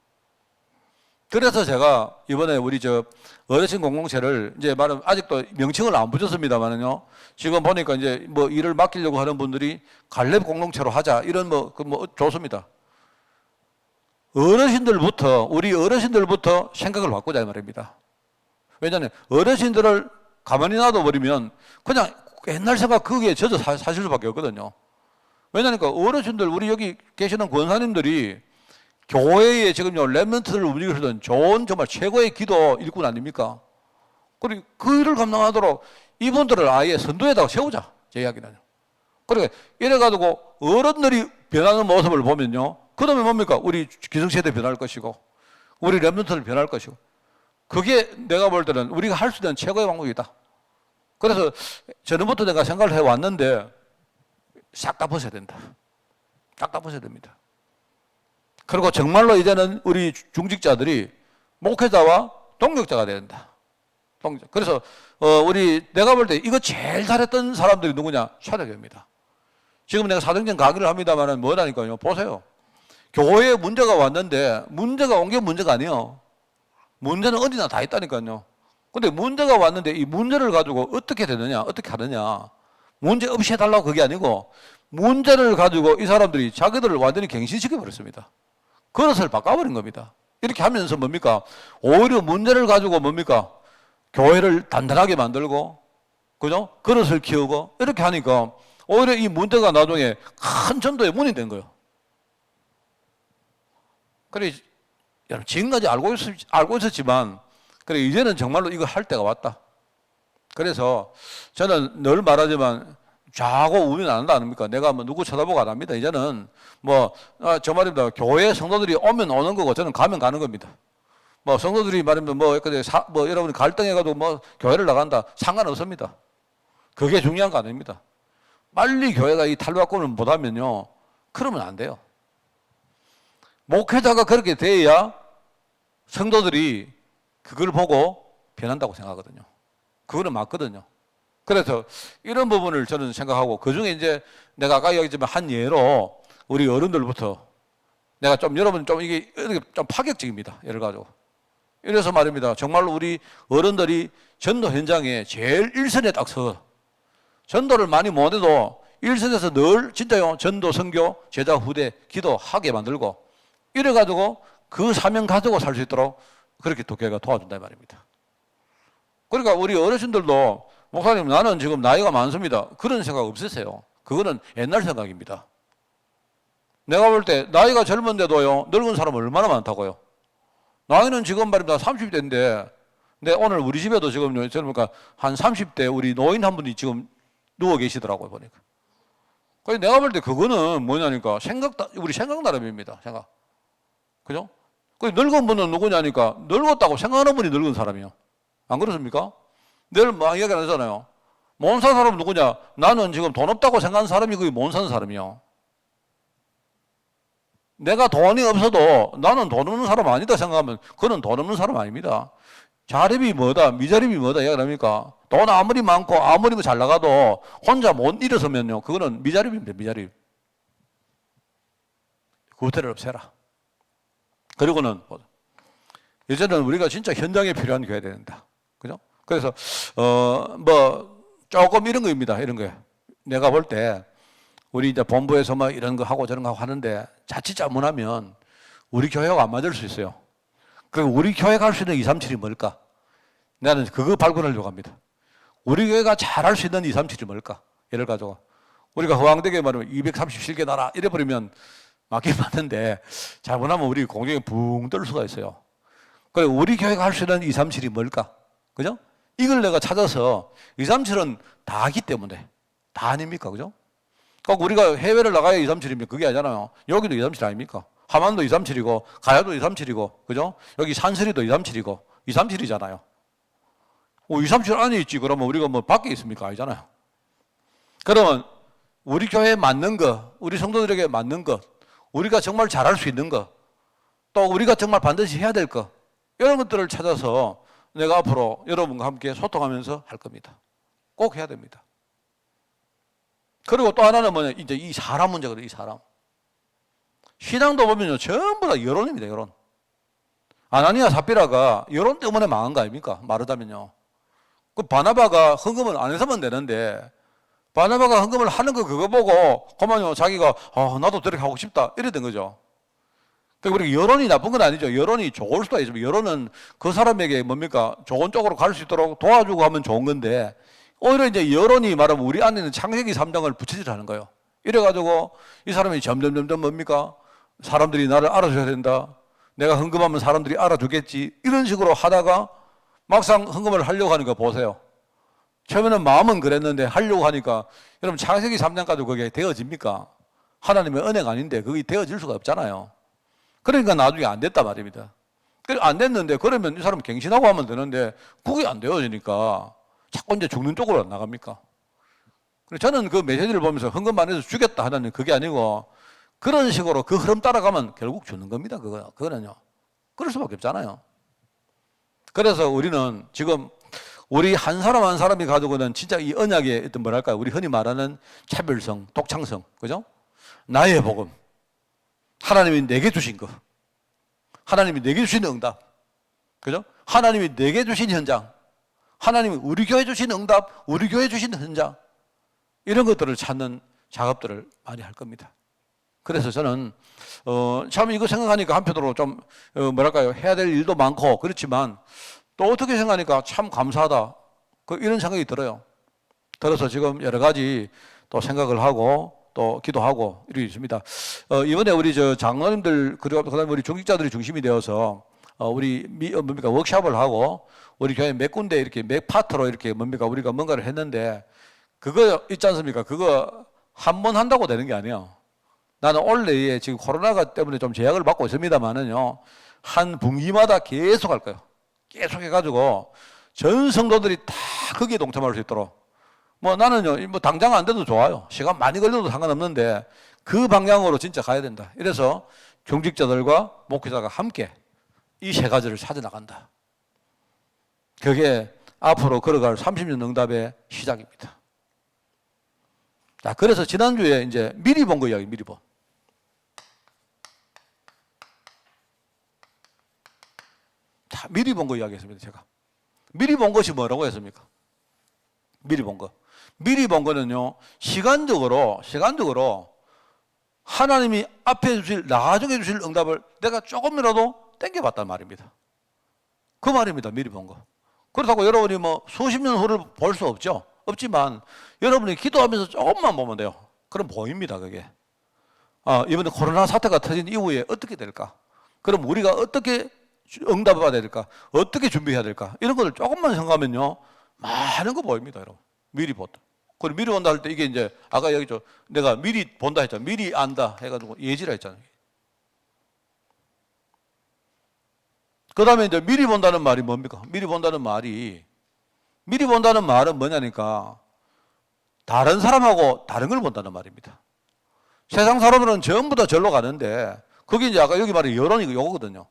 그래서 제가 이번에 우리 어르신 공동체를 이제 말하면 아직도 명칭을 안 붙였습니다만은요. 지금 보니까 이제 일을 맡기려고 하는 분들이 갈렙 공동체로 하자 이런 좋습니다. 우리 어르신들부터 생각을 바꾸자 이 말입니다. 왜냐하면 어르신들을 가만히 놔둬버리면 그냥 옛날 생각 거기에 젖어 사실 수밖에 없거든요. 왜냐하니까 어르신들 우리 여기 계시는 권사님들이 교회에 지금요 렘넌트를 움직이시던 좋은 정말 최고의 기도 일꾼 아닙니까? 그리고 그 일을 감당하도록 이분들을 아예 선두에다가 세우자 제 이야기는요. 그러니까 이래가지고 어른들이 변하는 모습을 보면요, 그 다음에 뭡니까? 우리 기성세대 변할 것이고 우리 렘넌트를 변할 것이고 그게 내가 볼 때는 우리가 할 수 있는 최고의 방법이다. 그래서 전부터 내가 생각을 해왔는데 싹 다 벗어야 된다. 싹 다 벗어야 됩니다. 그리고 정말로 이제는 우리 중직자들이 목회자와 동력자가 된다. 그래서 내가 볼 때 이거 제일 잘했던 사람들이 누구냐? 차대교입니다. 지금 내가 사정전 강의를 합니다만 뭐라니까요. 보세요. 교회에 문제가 왔는데 문제가 온 게 문제가 아니에요. 문제는 어디나 다 있다니까요. 근데 문제가 왔는데 이 문제를 가지고 어떻게 되느냐, 어떻게 하느냐. 문제 없이 해달라고 그게 아니고 문제를 가지고 이 사람들이 자기들을 완전히 갱신시켜 버렸습니다. 그릇을 바꿔버린 겁니다. 이렇게 하면서 뭡니까? 오히려 문제를 가지고 뭡니까? 교회를 단단하게 만들고, 그죠? 그릇을 키우고, 이렇게 하니까 오히려 이 문제가 나중에 큰 전도의 문이 된 거예요. 그래, 여러분, 지금까지 알고 있었지만, 그래, 이제는 정말로 이거 할 때가 왔다. 그래서 저는 늘 말하지만, 좌고 우면 안 한다 아닙니까? 내가 누구 쳐다보고 안 합니다. 이제는 저 말입니다. 교회 성도들이 오면 오는 거고 저는 가면 가는 겁니다. 성도들이 말입니다. 여러분이 갈등해가지고 교회를 나간다. 상관없습니다. 그게 중요한 거 아닙니다. 빨리 교회가 이 탈바꿈을 못하면요. 그러면 안 돼요. 목회자가 그렇게 돼야 성도들이 그걸 보고 변한다고 생각하거든요. 그거는 맞거든요. 그래서 이런 부분을 저는 생각하고 그중에 이제 내가 아까 얘기했지만 한 예로 우리 어른들부터 내가 여러분 이게 좀 파격적입니다. 예를 가지고. 이래서 말입니다. 정말로 우리 어른들이 전도 현장에 제일 일선에 딱 서 전도를 많이 못해도 일선에서 늘 진짜요 전도, 선교, 제자, 후대, 기도하게 만들고 이래가지고 그 사명 가지고 살 수 있도록 그렇게 교회가 도와준다 이 말입니다. 그러니까 우리 어르신들도 목사님 나는 지금 나이가 많습니다. 그런 생각 없으세요. 그거는 옛날 생각입니다. 내가 볼 때 나이가 젊은데도요 늙은 사람 얼마나 많다고요. 나이는 지금 말입니다 30대인데 근데 오늘 우리 집에도 지금 그러니까 한 30대 우리 노인 한 분이 지금 누워 계시더라고요 보니까. 그래서 내가 볼 때 그거는 뭐냐니까 우리 생각 나름입니다. 생각. 그죠? 그 늙은 분은 누구냐니까 늙었다고 생각하는 분이 늙은 사람이요. 안 그렇습니까? 늘 이야기 안 하잖아요. 못 사는 사람은 누구냐? 나는 지금 돈 없다고 생각하는 사람이 그게 못 사는 사람이요. 내가 돈이 없어도 나는 돈 없는 사람 아니다 생각하면 그는 돈 없는 사람 아닙니다. 자립이 뭐다, 미자립이 뭐다 이야기합니까? 돈 아무리 많고 아무리 잘 나가도 혼자 못 일어서면요. 그거는 미자립입니다. 미자립. 구태를 없애라. 그리고는 이제는 우리가 진짜 현장에 필요한 교회가 된다. 그죠? 그래서 뭐 조금 이런 거입니다. 이런 거예요. 내가 볼 때 우리 이제 본부에서 뭐 이런 거 하고 저런 거 하고 하는데 자칫 잘못하면 우리 교회가 안 맞을 수 있어요. 그리고 우리 교회가 할 수 있는 237이 뭘까? 나는 그거 발견하려고 합니다. 우리 교회가 잘할 수 있는 237이 뭘까? 예를 가지고 우리가 허황되게 말하면 237개 나라 이래버리면 맞긴 맞는데 잘못하면 우리 공중에 붕 뜰 수가 있어요. 그래 우리 교회가 할 수 있는 237이 뭘까? 그죠? 이걸 내가 찾아서 237은 다 하기 때문에 다 아닙니까? 그죠? 꼭 우리가 해외를 나가야 237이면 그게 아니잖아요. 여기도 237 아닙니까? 하만도 237이고 가야도 237이고 그죠? 여기 산설이도 237이고 237이잖아요. 237 안에 있지 그러면 우리가 뭐 밖에 있습니까? 아니잖아요. 그러면 우리 교회에 맞는 것, 우리 성도들에게 맞는 것, 우리가 정말 잘할 수 있는 것, 또 우리가 정말 반드시 해야 될 것, 이런 것들을 찾아서 내가 앞으로 여러분과 함께 소통하면서 할 겁니다. 꼭 해야 됩니다. 그리고 또 하나는 뭐냐, 이제 이 사람 문제거든요, 이 사람. 신앙도 보면요, 전부 다 여론입니다, 여론. 아나니아 삽비라가 여론 때문에 망한 거 아닙니까? 말하자면요. 그 바나바가 헌금을 안 해서만 되는데, 바나바가 헌금을 하는 거 그거 보고, 그만요, 자기가, 나도 저렇게 하고 싶다. 이래 된 거죠. 그러니까 우리가 여론이 나쁜 건 아니죠. 여론이 좋을 수도 있지만, 여론은 그 사람에게 뭡니까? 좋은 쪽으로 갈 수 있도록 도와주고 하면 좋은 건데, 오히려 이제 여론이 말하면 우리 안에는 창세기 3장을 부채질하는 거예요. 이래가지고 이 사람이 점점 뭡니까? 사람들이 나를 알아줘야 된다. 내가 헌금하면 사람들이 알아주겠지. 이런 식으로 하다가 막상 헌금을 하려고 하니까 보세요. 처음에는 마음은 그랬는데 하려고 하니까 여러분 창세기 3장까지 그게 되어집니까? 하나님의 은혜가 아닌데 그게 되어질 수가 없잖아요. 그러니까 나중에 안 됐단 말입니다. 안 됐는데 그러면 이 사람 갱신하고 하면 되는데 그게 안 되어지니까 자꾸 이제 죽는 쪽으로 안 나갑니까? 저는 그 메시지를 보면서 헌금 안 해서 죽겠다 하나님 그게 아니고 그런 식으로 그 흐름 따라가면 결국 죽는 겁니다. 그거는요. 그럴 수밖에 없잖아요. 그래서 우리는 지금 우리 한 사람 한 사람이 가지고 있는 진짜 이 언약의 어떤 뭐랄까요? 우리 흔히 말하는 차별성, 독창성, 그죠? 나의 복음. 하나님이 내게 주신 거. 하나님이 내게 주신 응답. 그죠? 하나님이 내게 주신 현장. 하나님이 우리 교회 주신 응답, 우리 교회 주신 현장. 이런 것들을 찾는 작업들을 많이 할 겁니다. 그래서 저는 참 이거 생각하니까 한편으로 좀 뭐랄까요? 해야 될 일도 많고 그렇지만 또 어떻게 생각하니까 참 감사하다. 이런 생각이 들어요. 들어서 지금 여러 가지 또 생각을 하고 또 기도하고 이렇게 있습니다. 이번에 우리 저 장로님들 그리고 그다음에 우리 중직자들이 중심이 되어서 우리 뭡니까 워크숍을 하고 우리 교회 몇 군데 이렇게 몇 파트로 이렇게 뭡니까 우리가 뭔가를 했는데 그거 있지 않습니까? 그거 한 번 한다고 되는 게 아니에요. 나는 올해에 지금 코로나가 때문에 좀 제약을 받고 있습니다만은요 한 분기마다 계속 할 거예요. 계속 해가지고 전 성도들이 다 거기에 동참할 수 있도록 뭐 나는요 뭐 당장 안 돼도 좋아요. 시간 많이 걸려도 상관없는데 그 방향으로 진짜 가야 된다. 이래서 중직자들과 목회자가 함께 이 세 가지를 찾아 나간다. 그게 앞으로 걸어갈 30년 응답의 시작입니다. 자, 그래서 지난주에 이제 미리 본 거 이야기, 미리 본. 자, 미리 본 거 이야기 했습니다, 제가. 미리 본 것이 뭐라고 했습니까? 미리 본 거. 미리 본 거는요, 시간적으로 하나님이 앞에 주실, 나중에 주실 응답을 내가 조금이라도 땡겨봤단 말입니다. 그 말입니다, 미리 본 거. 그렇다고 여러분이 뭐 수십 년 후를 볼 수 없죠. 없지만 여러분이 기도하면서 조금만 보면 돼요. 그럼 보입니다, 그게. 이번에 코로나 사태가 터진 이후에 어떻게 될까? 그럼 우리가 어떻게 응답을 받아야 될까? 어떻게 준비해야 될까? 이런 것을 조금만 생각하면요. 많은 거 보입니다, 여러분. 미리 본다. 그리고 미리 본다 할 때 이게 이제 아까 여기 내가 미리 본다 했잖아요. 미리 안다 해가지고 예지라 했잖아요. 그 다음에 이제 미리 본다는 말이 뭡니까? 미리 본다는 말은 뭐냐니까 다른 사람하고 다른 걸 본다는 말입니다. 세상 사람들은 전부 다 절로 가는데 그게 이제 아까 여기 말이 여론이 요거거든요.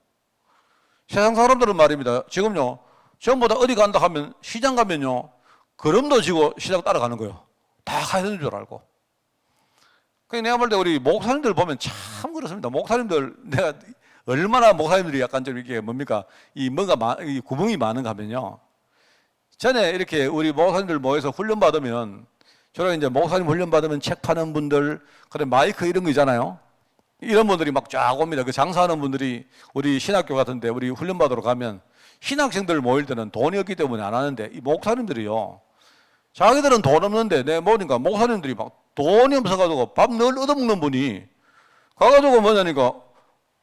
세상 사람들은 말입니다. 지금요 전부 다 어디 간다 하면 시장 가면요 걸음도 지고 시장 따라가는 거예요. 다 가야 되는 줄 알고. 그러니까 내가 볼 때 우리 목사님들 보면 참 그렇습니다. 목사님들 내가 얼마나 목사님들이 약간 좀 이렇게 뭡니까? 이 구멍이 많은가 하면요. 전에 이렇게 우리 목사님들 모여서 훈련 받으면, 저런 이제 목사님 훈련 받으면 책 파는 분들, 그다음에 마이크 이런 거 있잖아요. 이런 분들이 막 쫙 옵니다. 그 장사하는 분들이 우리 신학교 같은데 우리 훈련 받으러 가면 신학생들 모일 때는 돈이 없기 때문에 안 하는데, 이 목사님들이요. 자기들은 돈 없는데 내 모니까 목사님들이 막 돈이 없어가지고 밥 늘 얻어먹는 분이 가가지고 뭐냐니까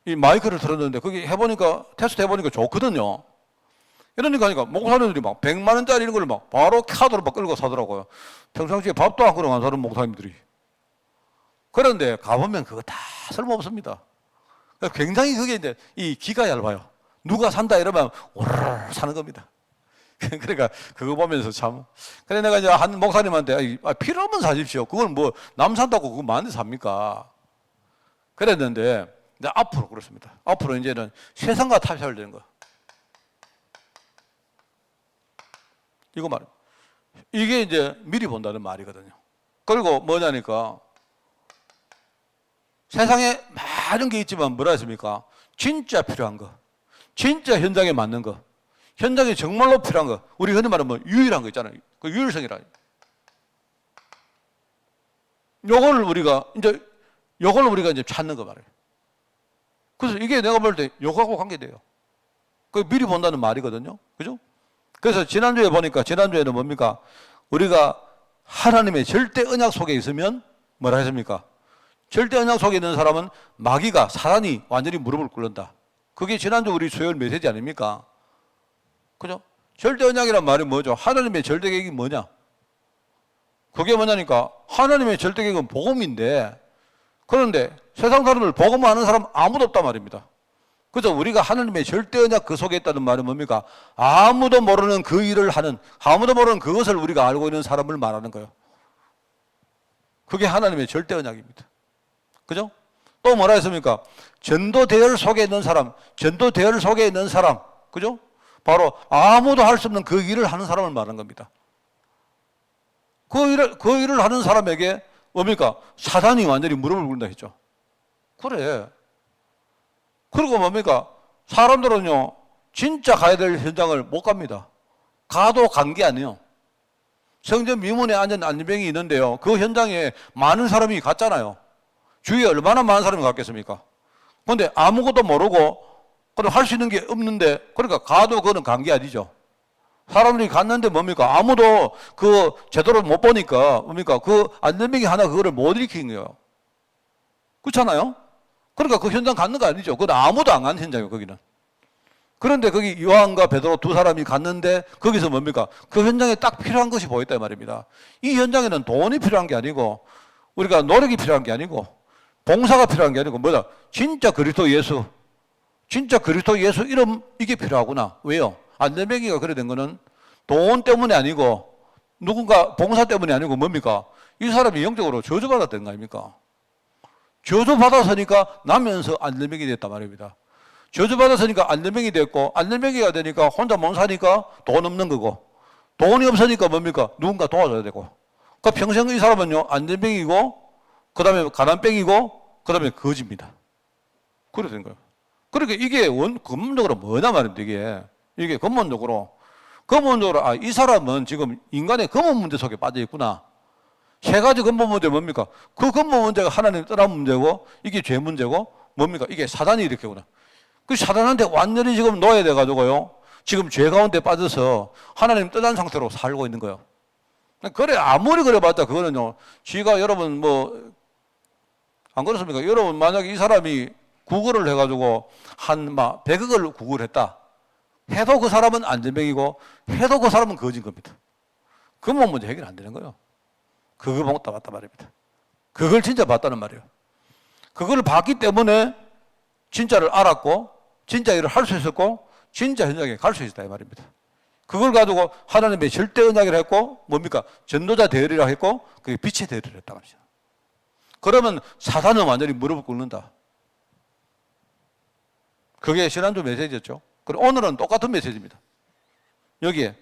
이 마이크를 틀었는데 거기 해보니까 테스트 해보니까 좋거든요. 이러니까 하니까 목사님들이 막 100만 원짜리 이런 걸 막 바로 카드로 막 끌고 사더라고요. 평상시에 밥도 안 그러고 안 사는 목사님들이. 그런데 가보면 그거 다 쓸모없습니다. 굉장히 그게 이제 이 기가 얇아요. 누가 산다 이러면 오르르 사는 겁니다. 그러니까 그거 보면서 참. 그래 내가 이제 한 목사님한테 필요 없으면 사십시오. 그걸 뭐 남 산다고 그거 많은데 삽니까? 그랬는데 이제 앞으로 그렇습니다. 앞으로 이제는 세상과 타협되는 거. 이거 말. 이게 이제 미리 본다는 말이거든요. 그리고 뭐냐니까 세상에 많은 게 있지만 뭐라 했습니까? 진짜 필요한 거, 진짜 현장에 맞는 거, 현장에 정말로 필요한 거, 우리 흔히 말하면 유일한 거 있잖아요. 그 유일성이라. 요걸 우리가 이제 찾는 거 말이에요. 그래서 이게 내가 볼 때 요거하고 관계돼요. 그 미리 본다는 말이거든요. 그죠? 그래서 지난주에 보니까, 지난주에는 뭡니까? 우리가 하나님의 절대 언약 속에 있으면 뭐라 했습니까? 절대 언약 속에 있는 사람은 마귀가, 사단이 완전히 무릎을 꿇는다. 그게 지난주 우리 수요일 메시지 아닙니까? 그죠? 절대 언약이란 말이 뭐죠? 하나님의 절대 계획이 뭐냐? 그게 뭐냐니까 하나님의 절대 계획은 복음인데, 그런데 세상 사람들 복음 아는 사람 아무도 없단 말입니다. 그래서 우리가 하나님의 절대 언약 그 속에 있다는 말은 뭡니까? 아무도 모르는 그 일을 하는, 아무도 모르는 그것을 우리가 알고 있는 사람을 말하는 거예요. 그게 하나님의 절대 언약입니다. 그죠? 또 뭐라 했습니까? 전도 대열 속에 있는 사람, 전도 대열 속에 있는 사람, 그죠? 바로 아무도 할 수 없는 그 일을 하는 사람을 말하는 겁니다. 그 일을 하는 사람에게 뭡니까? 사단이 완전히 무릎을 꿇는다 했죠. 그래. 그리고 뭡니까? 사람들은요, 진짜 가야 될 현장을 못 갑니다. 가도 간 게 아니에요. 성전 미문에 앉은 안전병이 있는데요, 그 현장에 많은 사람이 갔잖아요. 주위에 얼마나 많은 사람이 갔겠습니까? 그런데 아무것도 모르고 그럼 할 수 있는 게 없는데, 그러니까 가도 그거는 간 게 아니죠. 사람들이 갔는데 뭡니까? 아무도 그 제대로 못 보니까 뭡니까? 그 안전병이 하나 그거를 못 일으킨 거예요. 그렇잖아요? 그러니까 그 현장 갔는 거 아니죠. 그건 아무도 안 간 현장이에요, 거기는. 그런데 거기 요한과 베드로 두 사람이 갔는데 거기서 뭡니까? 그 현장에 딱 필요한 것이 보였단 말입니다. 이 현장에는 돈이 필요한 게 아니고, 우리가 노력이 필요한 게 아니고, 봉사가 필요한 게 아니고, 뭐다? 진짜 그리스도 예수. 진짜 그리스도 예수 이름, 이게 필요하구나. 왜요? 안전병이가 그래 된 거는 돈 때문에 아니고, 누군가 봉사 때문에 아니고 뭡니까? 이 사람이 영적으로 저주받았던 거 아닙니까? 저주받았으니까 나면서 안전병이 됐단 말입니다. 저주받았으니까 안전병이 됐고, 안전병이가 되니까 혼자 못 사니까 돈 없는 거고, 돈이 없으니까 뭡니까? 누군가 도와줘야 되고. 그러니까 평생 이 사람은요, 안전병이고, 그 다음에 가난병이고, 그 다음에 거지입니다. 그래 된 거예요. 그러니까 이게 근본적으로 뭐냐 말입니다, 이게 근본적으로, 이 사람은 지금 인간의 근본 문제 속에 빠져 있구나. 세 가지 근본 문제 뭡니까? 그 근본 문제가 하나님 떠난 문제고, 이게 죄 문제고, 뭡니까? 이게 사단이 일으키구나. 그 사단한테 완전히 지금 놓여야 돼가지고요, 지금 죄 가운데 빠져서 하나님 떠난 상태로 살고 있는 거예요. 그래, 아무리 그래봤자 그거는요, 지가 여러분 안 그렇습니까? 여러분 만약에 이 사람이 구걸을 해가지고 한 100억을 구걸했다 해도 그 사람은 안전병이고, 해도 그 사람은 거진 겁니다. 근본 문제 해결 안 되는 거예요. 그걸 봤다 말입니다. 그걸 진짜 봤다는 말이에요. 그걸 봤기 때문에 진짜를 알았고, 진짜 일을 할 수 있었고, 진짜 현장에 갈 수 있었다 이 말입니다. 그걸 가지고 하나님의 절대 언약을 했고, 뭡니까? 전도자 대열이라 했고, 그게 빛의 대열을 했다 말이죠. 그러면 사단은 완전히 무릎을 꿇는다. 그게 지난주 메시지였죠. 그리고 오늘은 똑같은 메시지입니다. 여기에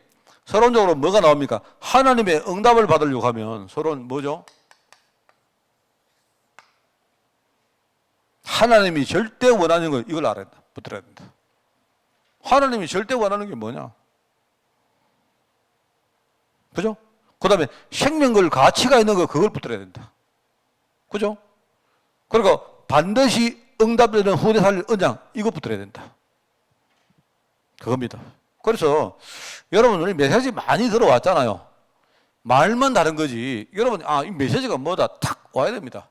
서론적으로 뭐가 나옵니까? 하나님의 응답을 받으려고 하면 서론 뭐죠? 하나님이 절대 원하는 거 이걸 알아야 된다. 붙들어야 된다. 하나님이 절대 원하는 게 뭐냐? 그죠? 그 다음에 생명걸 가치가 있는 거 그걸 붙들어야 된다. 그죠? 그리고 반드시 응답되는 후대 살릴 언장 이거 붙들어야 된다. 그겁니다. 그래서 여러분 우리 메시지 많이 들어왔잖아요. 말만 다른 거지. 여러분 이 메시지가 뭐다 탁 와야 됩니다.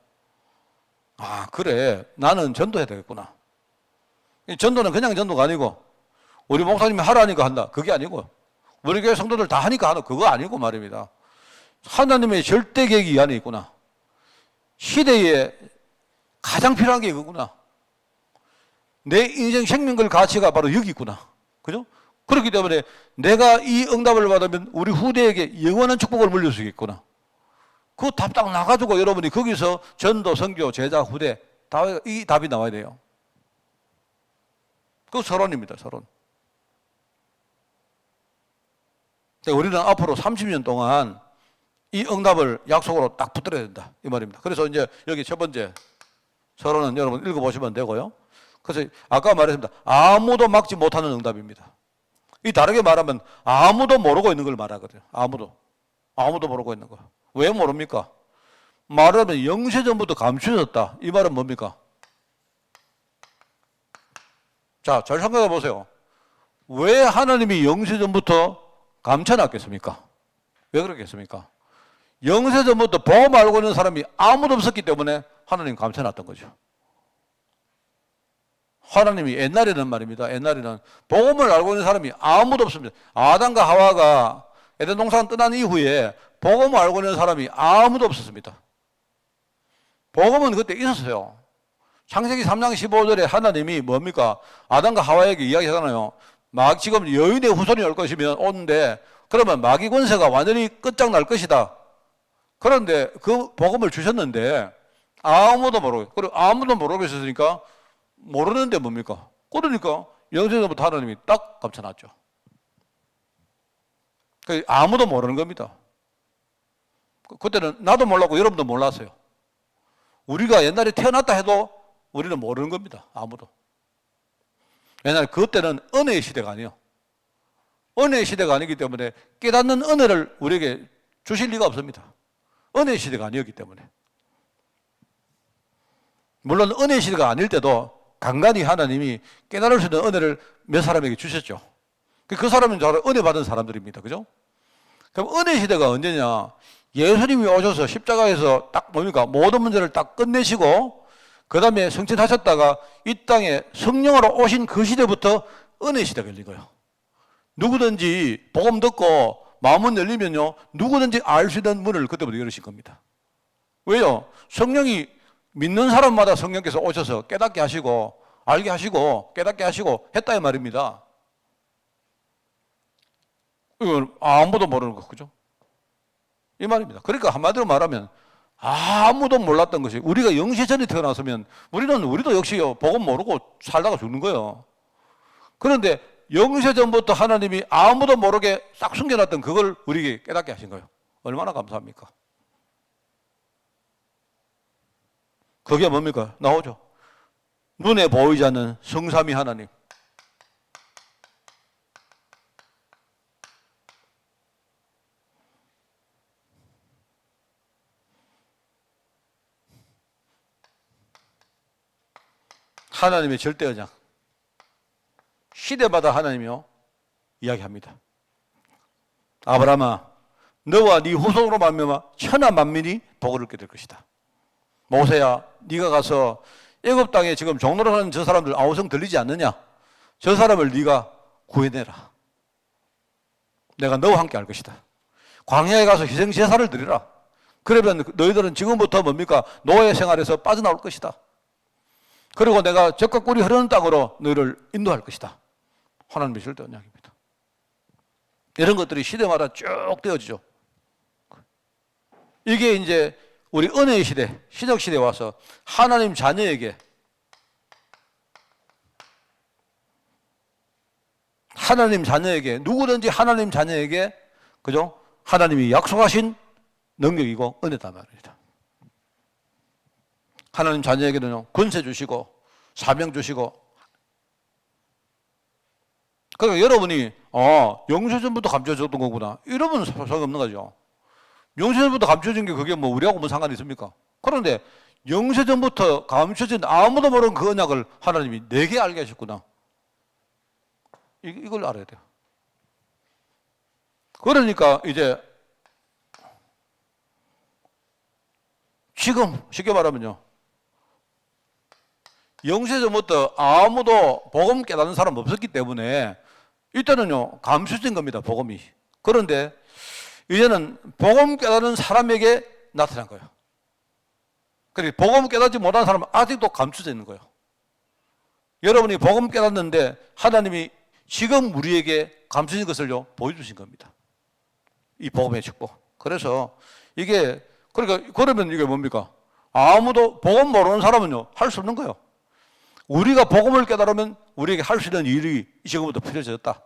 그래 나는 전도해야 되겠구나. 이 전도는 그냥 전도가 아니고 우리 목사님이 하라니까 한다 그게 아니고 우리 교회 성도들 다 하니까 하는 그거 아니고 말입니다. 하나님의 절대 계획이 이 안에 있구나. 시대에 가장 필요한 게 이거구나. 내 인생 생명걸 가치가 바로 여기 있구나. 그죠? 그렇기 때문에 내가 이 응답을 받으면 우리 후대에게 영원한 축복을 물릴 수 있겠구나. 그거 답 딱 나가지고 여러분이 거기서 전도, 선교, 제자, 후대 이 답이 나와야 돼요. 그거 서론입니다. 서론. 우리는 앞으로 30년 동안 이 응답을 약속으로 딱 붙들어야 된다. 이 말입니다. 그래서 이제 여기 첫 번째 서론은 여러분 읽어보시면 되고요. 그래서 아까 말했습니다. 아무도 막지 못하는 응답입니다. 이 다르게 말하면 아무도 모르고 있는 걸 말하거든요. 아무도 모르고 있는 거. 왜 모릅니까? 말하면 영세전부터 감추어졌다. 이 말은 뭡니까? 자, 잘 생각해 보세요. 왜 하나님이 영세전부터 감춰놨겠습니까? 왜 그렇겠습니까? 영세전부터 복음 알고 있는 사람이 아무도 없었기 때문에 하나님 감춰놨던 거죠. 하나님이 옛날에는 말입니다. 옛날에는 복음을 알고 있는 사람이 아무도 없습니다. 아담과 하와가 에덴 동산 떠난 이후에 복음을 알고 있는 사람이 아무도 없었습니다. 복음은 그때 있었어요. 창세기 3장 15절에 하나님이 뭡니까? 아담과 하와에게 이야기하잖아요. 막 지금 여인의 후손이 올 것이면 오는데 그러면 마귀 권세가 완전히 끝장날 것이다. 그런데 그 복음을 주셨는데 아무도 모르고, 그리고 아무도 모르고 있었으니까 모르는데 뭡니까? 그러니까 영세전부터 하나님이 딱 감춰놨죠. 아무도 모르는 겁니다. 그때는 나도 몰랐고 여러분도 몰랐어요. 우리가 옛날에 태어났다 해도 우리는 모르는 겁니다. 아무도. 왜냐하면 그때는 은혜의 시대가 아니에요. 은혜의 시대가 아니기 때문에 깨닫는 은혜를 우리에게 주실 리가 없습니다. 은혜의 시대가 아니었기 때문에. 물론 은혜의 시대가 아닐 때도 간간히 하나님이 깨달을 수 있는 은혜를 몇 사람에게 주셨죠. 그 사람은 저 은혜 받은 사람들입니다. 그죠? 그럼 은혜 시대가 언제냐? 예수님이 오셔서 십자가에서 딱 뭡니까? 모든 문제를 딱 끝내시고 그 다음에 승천하셨다가 이 땅에 성령으로 오신 그 시대부터 은혜 시대가 열린 거예요. 누구든지 복음 듣고 마음은 열리면요, 누구든지 알 수 있는 문을 그때부터 열으신 겁니다. 왜요? 성령이 믿는 사람마다 성령께서 오셔서 깨닫게 하시고 알게 하시고 깨닫게 하시고 했다 이 말입니다. 이건 아무도 모르는 거, 그죠? 이 말입니다. 그러니까 한마디로 말하면 아무도 몰랐던 것이 우리가 영세전에 태어났으면 우리도 역시 복음 모르고 살다가 죽는 거예요. 그런데 영세전부터 하나님이 아무도 모르게 싹 숨겨놨던 그걸 우리에게 깨닫게 하신 거예요. 얼마나 감사합니까? 그게 뭡니까? 나오죠. 눈에 보이지 않는 성삼위 하나님. 하나님의 절대 언약. 시대마다 하나님이요 이야기합니다. 아브라함아, 너와 네 후손으로 말미암아 천하 만민이 복을 얻게 될 것이다. 모세야, 네가 가서 애굽 땅에 지금 종로를 하는 저 사람들 아우성 들리지 않느냐? 저 사람을 네가 구해내라. 내가 너와 함께 할 것이다. 광야에 가서 희생 제사를 드리라. 그러면 너희들은 지금부터 뭡니까? 노예 생활에서 빠져나올 것이다. 그리고 내가 젖과 꿀이 흐르는 땅으로 너희를 인도할 것이다. 하나님의 절대 언약입니다. 이런 것들이 시대마다 쭉 되어지죠. 이게 이제 우리 은혜의 시대, 신약 시대에 와서 하나님 자녀에게 누구든지 하나님 자녀에게 그죠? 하나님이 약속하신 능력이고 은혜다 말입니다. 하나님 자녀에게는 권세 주시고 사명 주시고. 그러니까 여러분이 영세전부터 감춰졌던 거구나 이러면 소용없는 거죠. 영세전부터 감춰진 게 그게 뭐 우리하고 무슨 상관이 있습니까? 그런데 영세전부터 감춰진 아무도 모르는 그 언약을 하나님이 내게 알게 하셨구나. 이걸 알아야 돼요. 그러니까 이제 지금 쉽게 말하면요, 영세전부터 아무도 복음 깨닫는 사람 없었기 때문에 일단은요 감춰진 겁니다, 복음이. 그런데 이제는 복음 깨닫는 사람에게 나타난 거예요. 그러니까 복음 깨닫지 못한 사람은 아직도 감춰져 있는 거예요. 여러분이 복음 깨닫는데 하나님이 지금 우리에게 감춰진 것을요 보여주신 겁니다. 이 복음의 축복. 그래서 이게 그러니까 그러면 이게 뭡니까? 아무도 복음 모르는 사람은요 할 수 없는 거예요. 우리가 복음을 깨달으면 우리에게 할 수 있는 일이 지금부터 펼쳐졌다.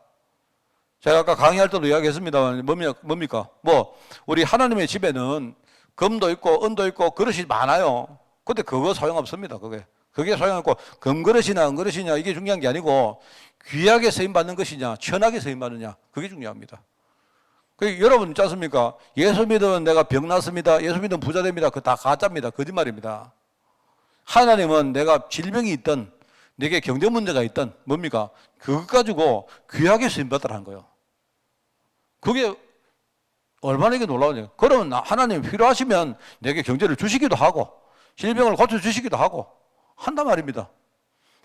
제가 아까 강의할 때도 이야기했습니다만 뭡니까? 뭐 우리 하나님의 집에는 금도 있고 은도 있고 그릇이 많아요. 근데 그거 소용없습니다. 그게 소용없고 금그릇이나 은그릇이냐 이게 중요한 게 아니고 귀하게 쓰임받는 것이냐 천하게 쓰임받느냐 그게 중요합니다. 여러분 있지 않습니까? 예수 믿으면 내가 병 났습니다. 예수 믿으면 부자 됩니다. 그거 다 가짜입니다. 거짓말입니다. 하나님은 내가 질병이 있든 내게 경제 문제가 있든 뭡니까? 그것 가지고 귀하게 쓰임받으라는 거예요. 그게 얼마나 이게 놀라우냐. 그러면 하나님이 필요하시면 내게 경제를 주시기도 하고 질병을 고쳐주시기도 하고 한단 말입니다.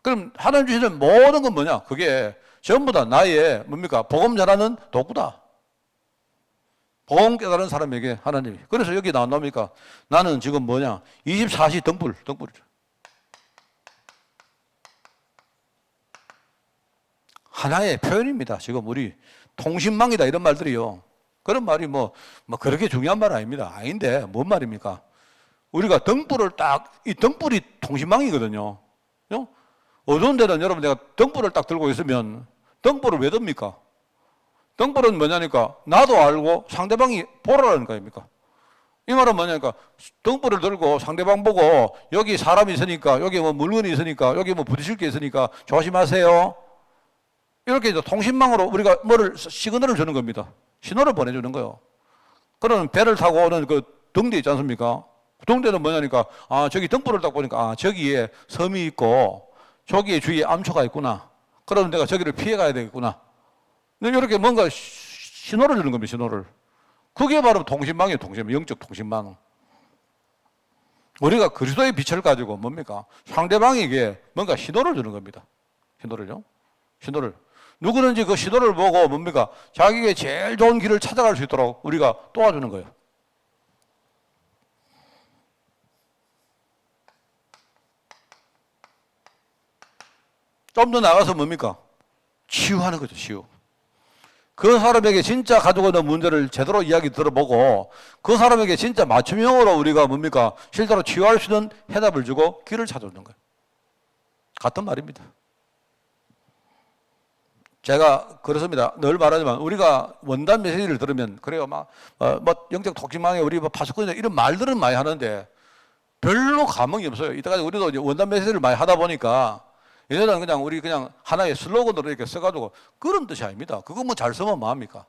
그럼 하나님 주시는 모든 건 뭐냐? 그게 전부 다 나의 뭡니까? 복음 전하는 도구다. 복음 깨달은 사람에게 하나님이. 그래서 여기 나옵니까? 나는 지금 뭐냐? 24시 등불이죠. 하나의 표현입니다. 지금 우리 통신망이다 이런 말들이요. 그런 말이 뭐 그렇게 중요한 말 아닙니다. 아닌데 뭔 말입니까? 우리가 등불을 이 등불이 통신망이거든요. 어두운 데는 여러분 내가 등불을 딱 들고 있으면 등불을 왜 듭니까? 등불은 뭐냐니까 나도 알고 상대방이 보라는 거 아닙니까? 이 말은 뭐냐니까 등불을 들고 상대방 보고 여기 사람이 있으니까 여기 뭐 물건이 있으니까 여기 뭐 부딪힐 게 있으니까 조심하세요. 이렇게 이제 통신망으로 우리가 시그널을 주는 겁니다. 신호를 보내주는 거예요. 그러면 배를 타고 오는 그 등대 있지 않습니까? 등대는 뭐냐니까 저기 등불을 딱 보니까 저기에 섬이 있고 저기에 주위에 암초가 있구나. 그러면 내가 저기를 피해 가야 되겠구나. 이렇게 뭔가 신호를 주는 겁니다. 신호를. 그게 바로 통신망이에요. 영적 통신망. 우리가 그리스도의 빛을 가지고 뭡니까? 상대방에게 뭔가 신호를 주는 겁니다. 신호를. 누구든지 그 신호를 보고 뭡니까? 자기에게 제일 좋은 길을 찾아갈 수 있도록 우리가 도와주는 거예요. 좀 더 나가서 뭡니까? 치유하는 거죠, 치유. 그 사람에게 진짜 가지고 있는 문제를 제대로 이야기 들어보고 그 사람에게 진짜 맞춤형으로 우리가 뭡니까? 실제로 치유할 수 있는 해답을 주고 길을 찾아오는 거예요. 같은 말입니다. 제가 그렇습니다. 늘 말하지만 우리가 원단 메시지를 들으면 그래요. 영적 독침망에 우리 파수꾼이나 이런 말들은 많이 하는데 별로 감흥이 없어요. 이때까지 우리도 이제 원단 메시지를 많이 하다 보니까 얘네들은 그냥 하나의 슬로건으로 이렇게 써가지고 그런 뜻이 아닙니다. 그거 뭐 잘 쓰면 뭐합니까?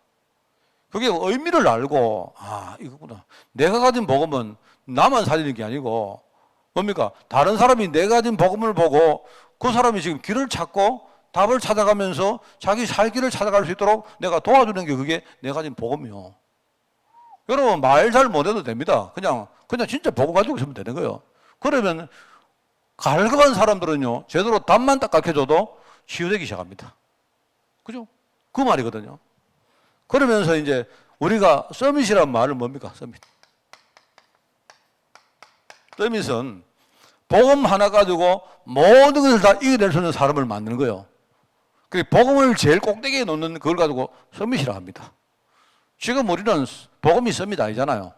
그게 의미를 알고 이거구나. 내가 가진 복음은 나만 살리는 게 아니고 뭡니까? 다른 사람이 내가 가진 복음을 보고 그 사람이 지금 길을 찾고 답을 찾아가면서 자기 살 길을 찾아갈 수 있도록 내가 도와주는 게 그게 내가 가진 복음이요. 여러분 말 잘 못해도 됩니다. 그냥 진짜 복음 가지고 있으면 되는 거예요. 그러면 갈급한 사람들은요 제대로 답만 딱 가르쳐줘도 치유되기 시작합니다. 그죠? 그 말이거든요. 그러면서 이제 우리가 서밋이란 말은 뭡니까? 서밋은 복음 하나 가지고 모든 것을 다 이겨낼 수 있는 사람을 만드는 거예요. 그 복음을 제일 꼭대기에 놓는 그걸 가지고 서밋이라 합니다. 지금 우리는 복음이 서밋 아니잖아요.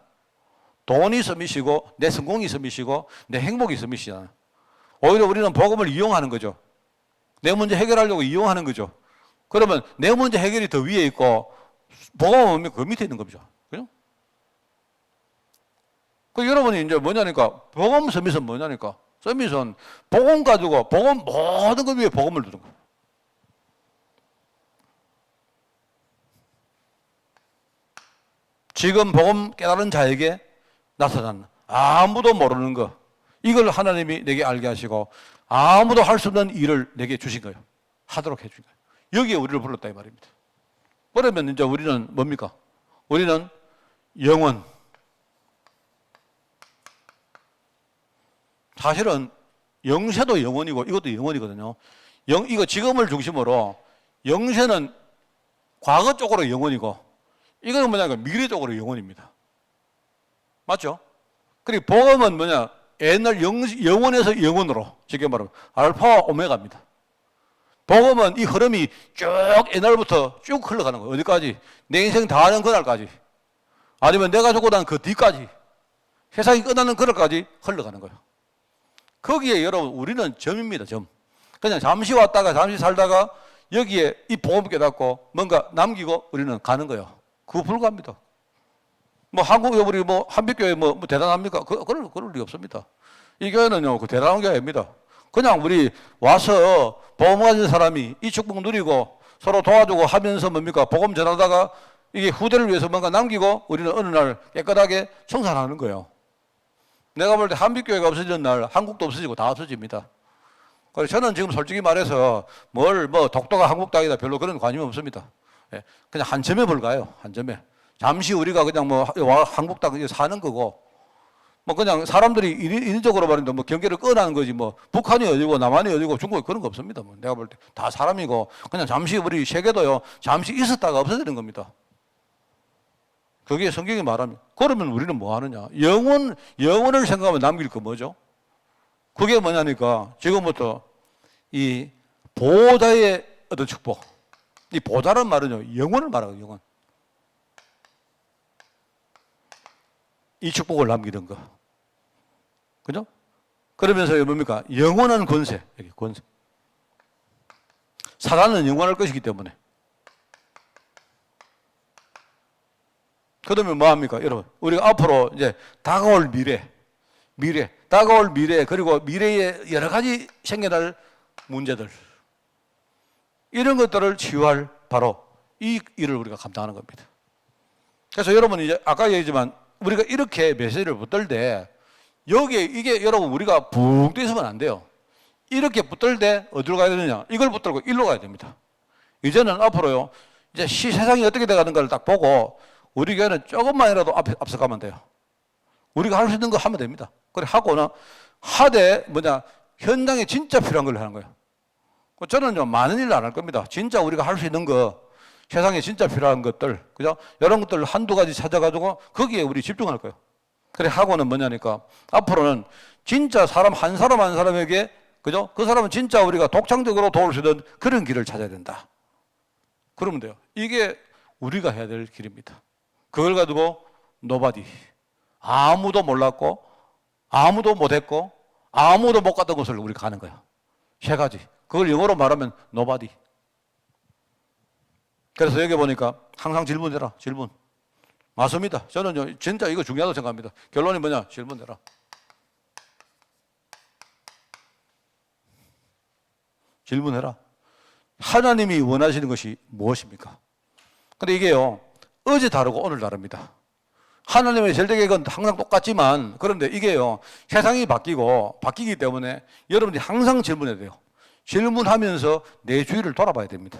돈이 서밋이고 내 성공이 서밋이고 내 행복이 서밋이잖아요. 오히려 우리는 복음을 이용하는 거죠. 내 문제 해결하려고 이용하는 거죠. 그러면 내 문제 해결이 더 위에 있고 복음은 그 밑에 있는 거죠. 그죠? 여러분이 이제 뭐냐니까 복음 서밋은 뭐냐니까 서밋은 복음 가지고 복음 모든 것 위에 복음을 두는 거예요. 지금 복음 깨달은 자에게 나타난 아무도 모르는 것, 이걸 하나님이 내게 알게 하시고 아무도 할 수 없는 일을 내게 주신 거예요. 하도록 해준 거예요. 여기에 우리를 불렀다 이 말입니다. 그러면 이제 우리는 뭡니까? 우리는 영원. 사실은 영세도 영원이고 이것도 영원이거든요. 이거 지금을 중심으로 영세는 과거 쪽으로 영원이고 이거는 뭐냐면 미래 쪽으로 영원입니다. 맞죠? 그리고 복음은 뭐냐? 옛날 영원에서 영원으로, 쉽게 말하면 알파와 오메가입니다. 복음은 이 흐름이 쭉 옛날부터 쭉 흘러가는 거예요. 어디까지? 내 인생 다 하는 그날까지. 아니면 내가 죽고 난 그 뒤까지. 세상이 끝나는 그날까지 흘러가는 거예요. 거기에 여러분 우리는 점입니다. 점. 그냥 잠시 왔다가 잠시 살다가 여기에 이 복음 깨닫고 뭔가 남기고 우리는 가는 거예요. 그거 불가합니다. 뭐 한국 우리 뭐 한빛교회 뭐 대단합니까? 그럴 리 없습니다. 이 교회는요 그 대단한 교회입니다. 그냥 우리 와서 복음 가진 사람이 이 축복 누리고 서로 도와주고 하면서 뭡니까? 복음 전하다가 이게 후대를 위해서 뭔가 남기고 우리는 어느 날 깨끗하게 청산하는 거예요. 내가 볼 때 한빛교회가 없어지는 날 한국도 없어지고 다 없어집니다. 그래서 저는 지금 솔직히 말해서 뭐 독도가 한국 땅이다 별로 그런 관심이 없습니다. 그냥 한 점에 불과해요. 한 점에. 잠시 우리가 그냥 뭐 한국 땅에 사는 거고 뭐 그냥 사람들이 인위적으로 말인데 뭐 경계를 꺼내는 거지 뭐 북한이 어디고 남한이 어디고 중국이 그런 거 없습니다. 뭐 내가 볼 때 다 사람이고 그냥 잠시 우리 세계도요 잠시 있었다가 없어지는 겁니다. 그게 성경이 말합니다. 그러면 우리는 뭐 하느냐? 영원을 생각하면 남길 거 뭐죠? 그게 뭐냐니까 지금부터 이 보호자의 어떤 축복. 이 보호자란 말은요 영원을 말하고 영원. 이 축복을 남기는 거. 그죠? 그러면서 뭡니까? 영원한 권세. 여기 권세. 사단은 영원할 것이기 때문에. 그러면 뭐합니까? 여러분, 우리가 앞으로 이제 다가올 다가올 미래, 그리고 미래에 여러 가지 생겨날 문제들. 이런 것들을 치유할 바로 이 일을 우리가 감당하는 겁니다. 그래서 여러분 이제 아까 얘기했지만 우리가 이렇게 메시지를 붙들 때 여기에 이게 여러분 우리가 붕 떠 있으면 안 돼요. 이렇게 붙들 때 어디로 가야 되느냐? 이걸 붙들고 일로 가야 됩니다. 이제는 앞으로요. 이제 세상이 어떻게 돼가는가를 딱 보고 우리 교회는 조금만이라도 앞서가면 돼요. 우리가 할 수 있는 거 하면 됩니다. 그래 하고는 하되 현장에 진짜 필요한 걸 하는 거예요. 저는 좀 많은 일을 안 할 겁니다. 진짜 우리가 할 수 있는 거 세상에 진짜 필요한 것들, 그죠? 이런 것들 한두 가지 찾아가지고 거기에 우리 집중할 거예요. 그래 하고는 뭐냐니까 앞으로는 진짜 사람 한 사람에게 그죠? 그 사람은 진짜 우리가 독창적으로 도울 수 있는 그런 길을 찾아야 된다. 그러면 돼요. 이게 우리가 해야 될 길입니다. 그걸 가지고 nobody, 아무도 몰랐고 아무도 못했고 아무도 못 갔던 곳을 우리가 가는 거예요. 세 가지. 그걸 영어로 말하면 nobody. 그래서 여기 보니까 항상 질문해라. 질문. 맞습니다. 저는 진짜 이거 중요하다고 생각합니다. 결론이 뭐냐? 질문해라. 질문해라. 하나님이 원하시는 것이 무엇입니까? 근데 이게요, 어제 다르고 오늘 다릅니다. 하나님의 절대계획은 항상 똑같지만, 그런데 이게요, 세상이 바뀌기 때문에 여러분들이 항상 질문해야 돼요. 질문하면서 내 주위를 돌아봐야 됩니다.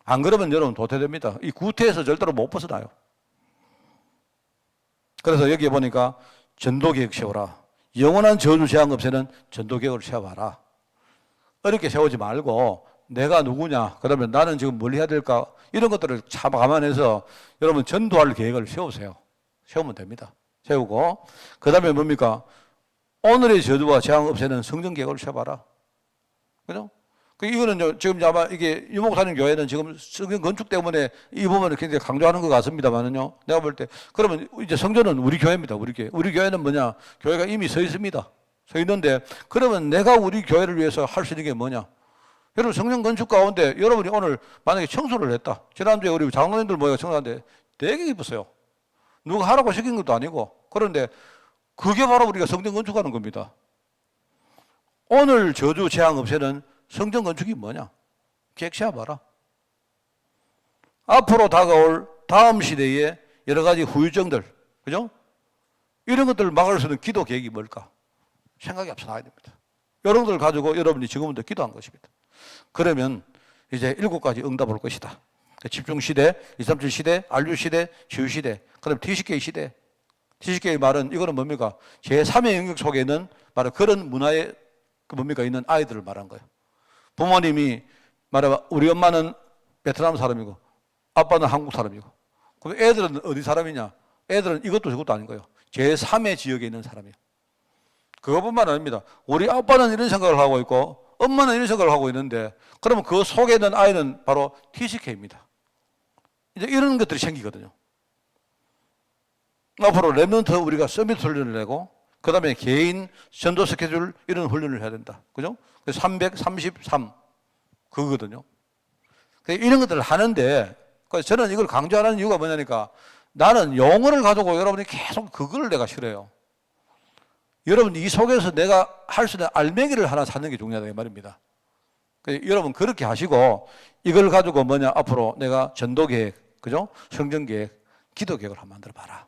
안 그러면 여러분 도태됩니다. 이 구태에서 절대로 못 벗어나요. 그래서 여기 보니까 전도계획 세워라. 영원한 저주 재앙 없애는 전도계획을 세워봐라. 어렵게 세우지 말고 내가 누구냐, 그러면 나는 지금 뭘 해야 될까, 이런 것들을 참 감안해서 여러분 전도할 계획을 세우세요. 세우면 됩니다. 세우고 그 다음에 뭡니까? 오늘의 저주와 재앙 없애는 성전 계획을 세워봐라. 그죠? 이거는 지금 아마 이게 유목사님 교회는 지금 성전 건축 때문에 이 부분을 굉장히 강조하는 것 같습니다만은요. 내가 볼 때 그러면 이제 성전은 우리 교회입니다. 우리 교회. 우리 교회는 뭐냐? 교회가 이미 서 있습니다. 서 있는데 그러면 내가 우리 교회를 위해서 할 수 있는 게 뭐냐? 여러분 성전 건축 가운데 여러분이 오늘 만약에 청소를 했다. 지난주에 우리 장로님들 모여 청소하는데 되게 기뻤어요. 누가 하라고 시킨 것도 아니고. 그런데 그게 바로 우리가 성전 건축하는 겁니다. 오늘 저주 재앙 없애는 성전 건축이 뭐냐? 객시해 봐라. 앞으로 다가올 다음 시대의 여러 가지 후유증들, 그죠? 이런 것들을 막을 수 있는 기도 계획이 뭘까? 생각이 앞서 나야 됩니다. 여러분들 가지고 여러분이 지금부터 기도한 것입니다. 그러면 이제 7가지 응답 올 것이다. 집중시대, 237 시대, 안류 시대, 치유 시대, 그다음 TCK 시대. TCK의 말은 이거는 뭡니까? 제3의 영역 속에 있는 바로 그런 문화의 뭡니까? 있는 아이들을 말한 거예요. 부모님이 말해봐, 우리 엄마는 베트남 사람이고 아빠는 한국 사람이고, 그럼 애들은 어디 사람이냐? 애들은 이것도 저것도 아닌 거예요. 제3의 지역에 있는 사람이에요. 그것뿐만 아닙니다. 우리 아빠는 이런 생각을 하고 있고 엄마는 이런 생각을 하고 있는데, 그러면 그 속에 있는 아이는 바로 TCK입니다. 이제 이런 것들이 생기거든요. 앞으로 랩런트 우리가 서밋 훈련을 내고, 그 다음에 개인 전도 스케줄 이런 훈련을 해야 된다. 그죠? 333 그거거든요. 이런 것들을 하는데, 저는 이걸 강조하는 이유가 뭐냐니까, 나는 용어를 가지고 여러분이 계속 그걸 내가 싫어요. 여러분 이 속에서 내가 할 수 있는 알맹이를 하나 찾는 게 중요하다 이 말입니다. 여러분 그렇게 하시고, 이걸 가지고 뭐냐, 앞으로 내가 전도 계획, 그죠? 성전 계획, 기도 계획을 한번 만들어 봐라.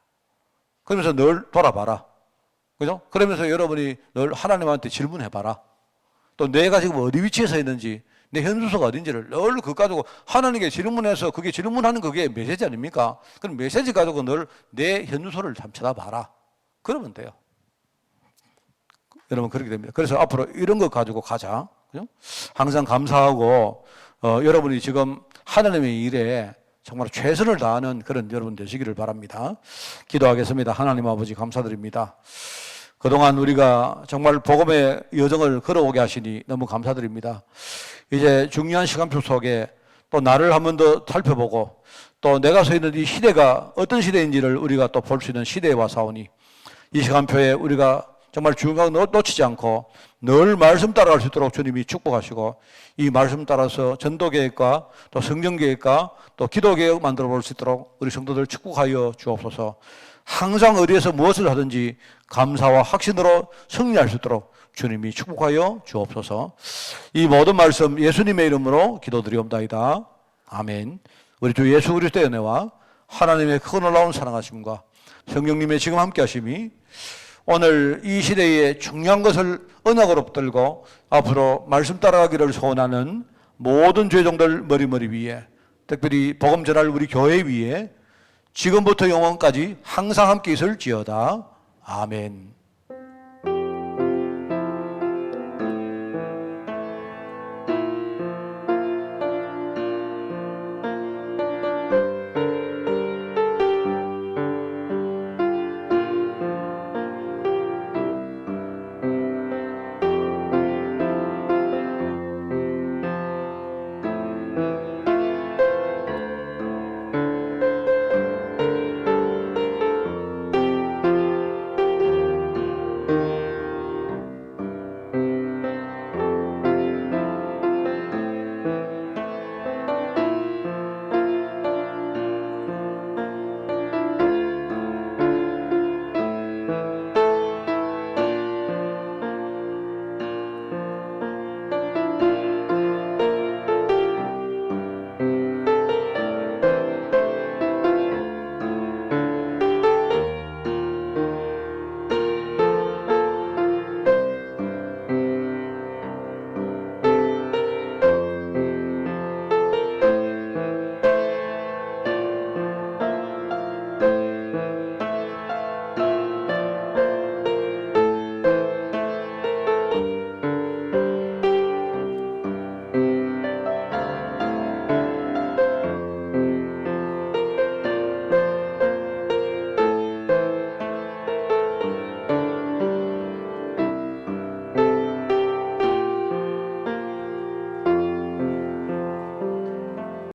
그러면서 늘 돌아봐라. 그죠? 그러면서 여러분이 늘 하나님한테 질문해 봐라. 또 내가 지금 어디 위치에 서 있는지, 내 현수소가 어딘지를 늘 그거 가지고 하나님께 질문해서, 그게 질문하는 그게 메시지 아닙니까? 그럼 메시지 가지고 늘 내 현수소를 참 찾아봐라. 그러면 돼요. 여러분 그렇게 됩니다. 그래서 앞으로 이런 거 가지고 가자. 그죠? 항상 감사하고, 여러분이 지금 하나님의 일에 정말 최선을 다하는 그런 여러분 되시기를 바랍니다. 기도하겠습니다. 하나님 아버지 감사드립니다. 그동안 우리가 정말 복음의 여정을 걸어오게 하시니 너무 감사드립니다. 이제 중요한 시간표 속에 또 나를 한 번 더 살펴보고, 또 내가 서 있는 이 시대가 어떤 시대인지를 우리가 또 볼 수 있는 시대에 와사오니, 이 시간표에 우리가 정말 중요한 거 놓치지 않고 늘 말씀 따라갈 수 있도록 주님이 축복하시고, 이 말씀 따라서 전도 계획과 또 성경 계획과 또 기도 계획 만들어 볼 수 있도록 우리 성도들 축복하여 주옵소서. 항상 어디에서 무엇을 하든지 감사와 확신으로 승리할 수 있도록 주님이 축복하여 주옵소서. 이 모든 말씀 예수님의 이름으로 기도드리옵나이다. 아멘. 우리 주 예수 그리스도의 은혜와 하나님의 크고 놀라운 사랑하심과 성령님의 지금 함께 하심이 오늘 이 시대에 중요한 것을 언약으로 붙들고 앞으로 말씀 따라가기를 소원하는 모든 죄종들 머리머리 위에, 특별히 복음 전할 우리 교회 위에 지금부터 영원까지 항상 함께 있을지어다. 아멘.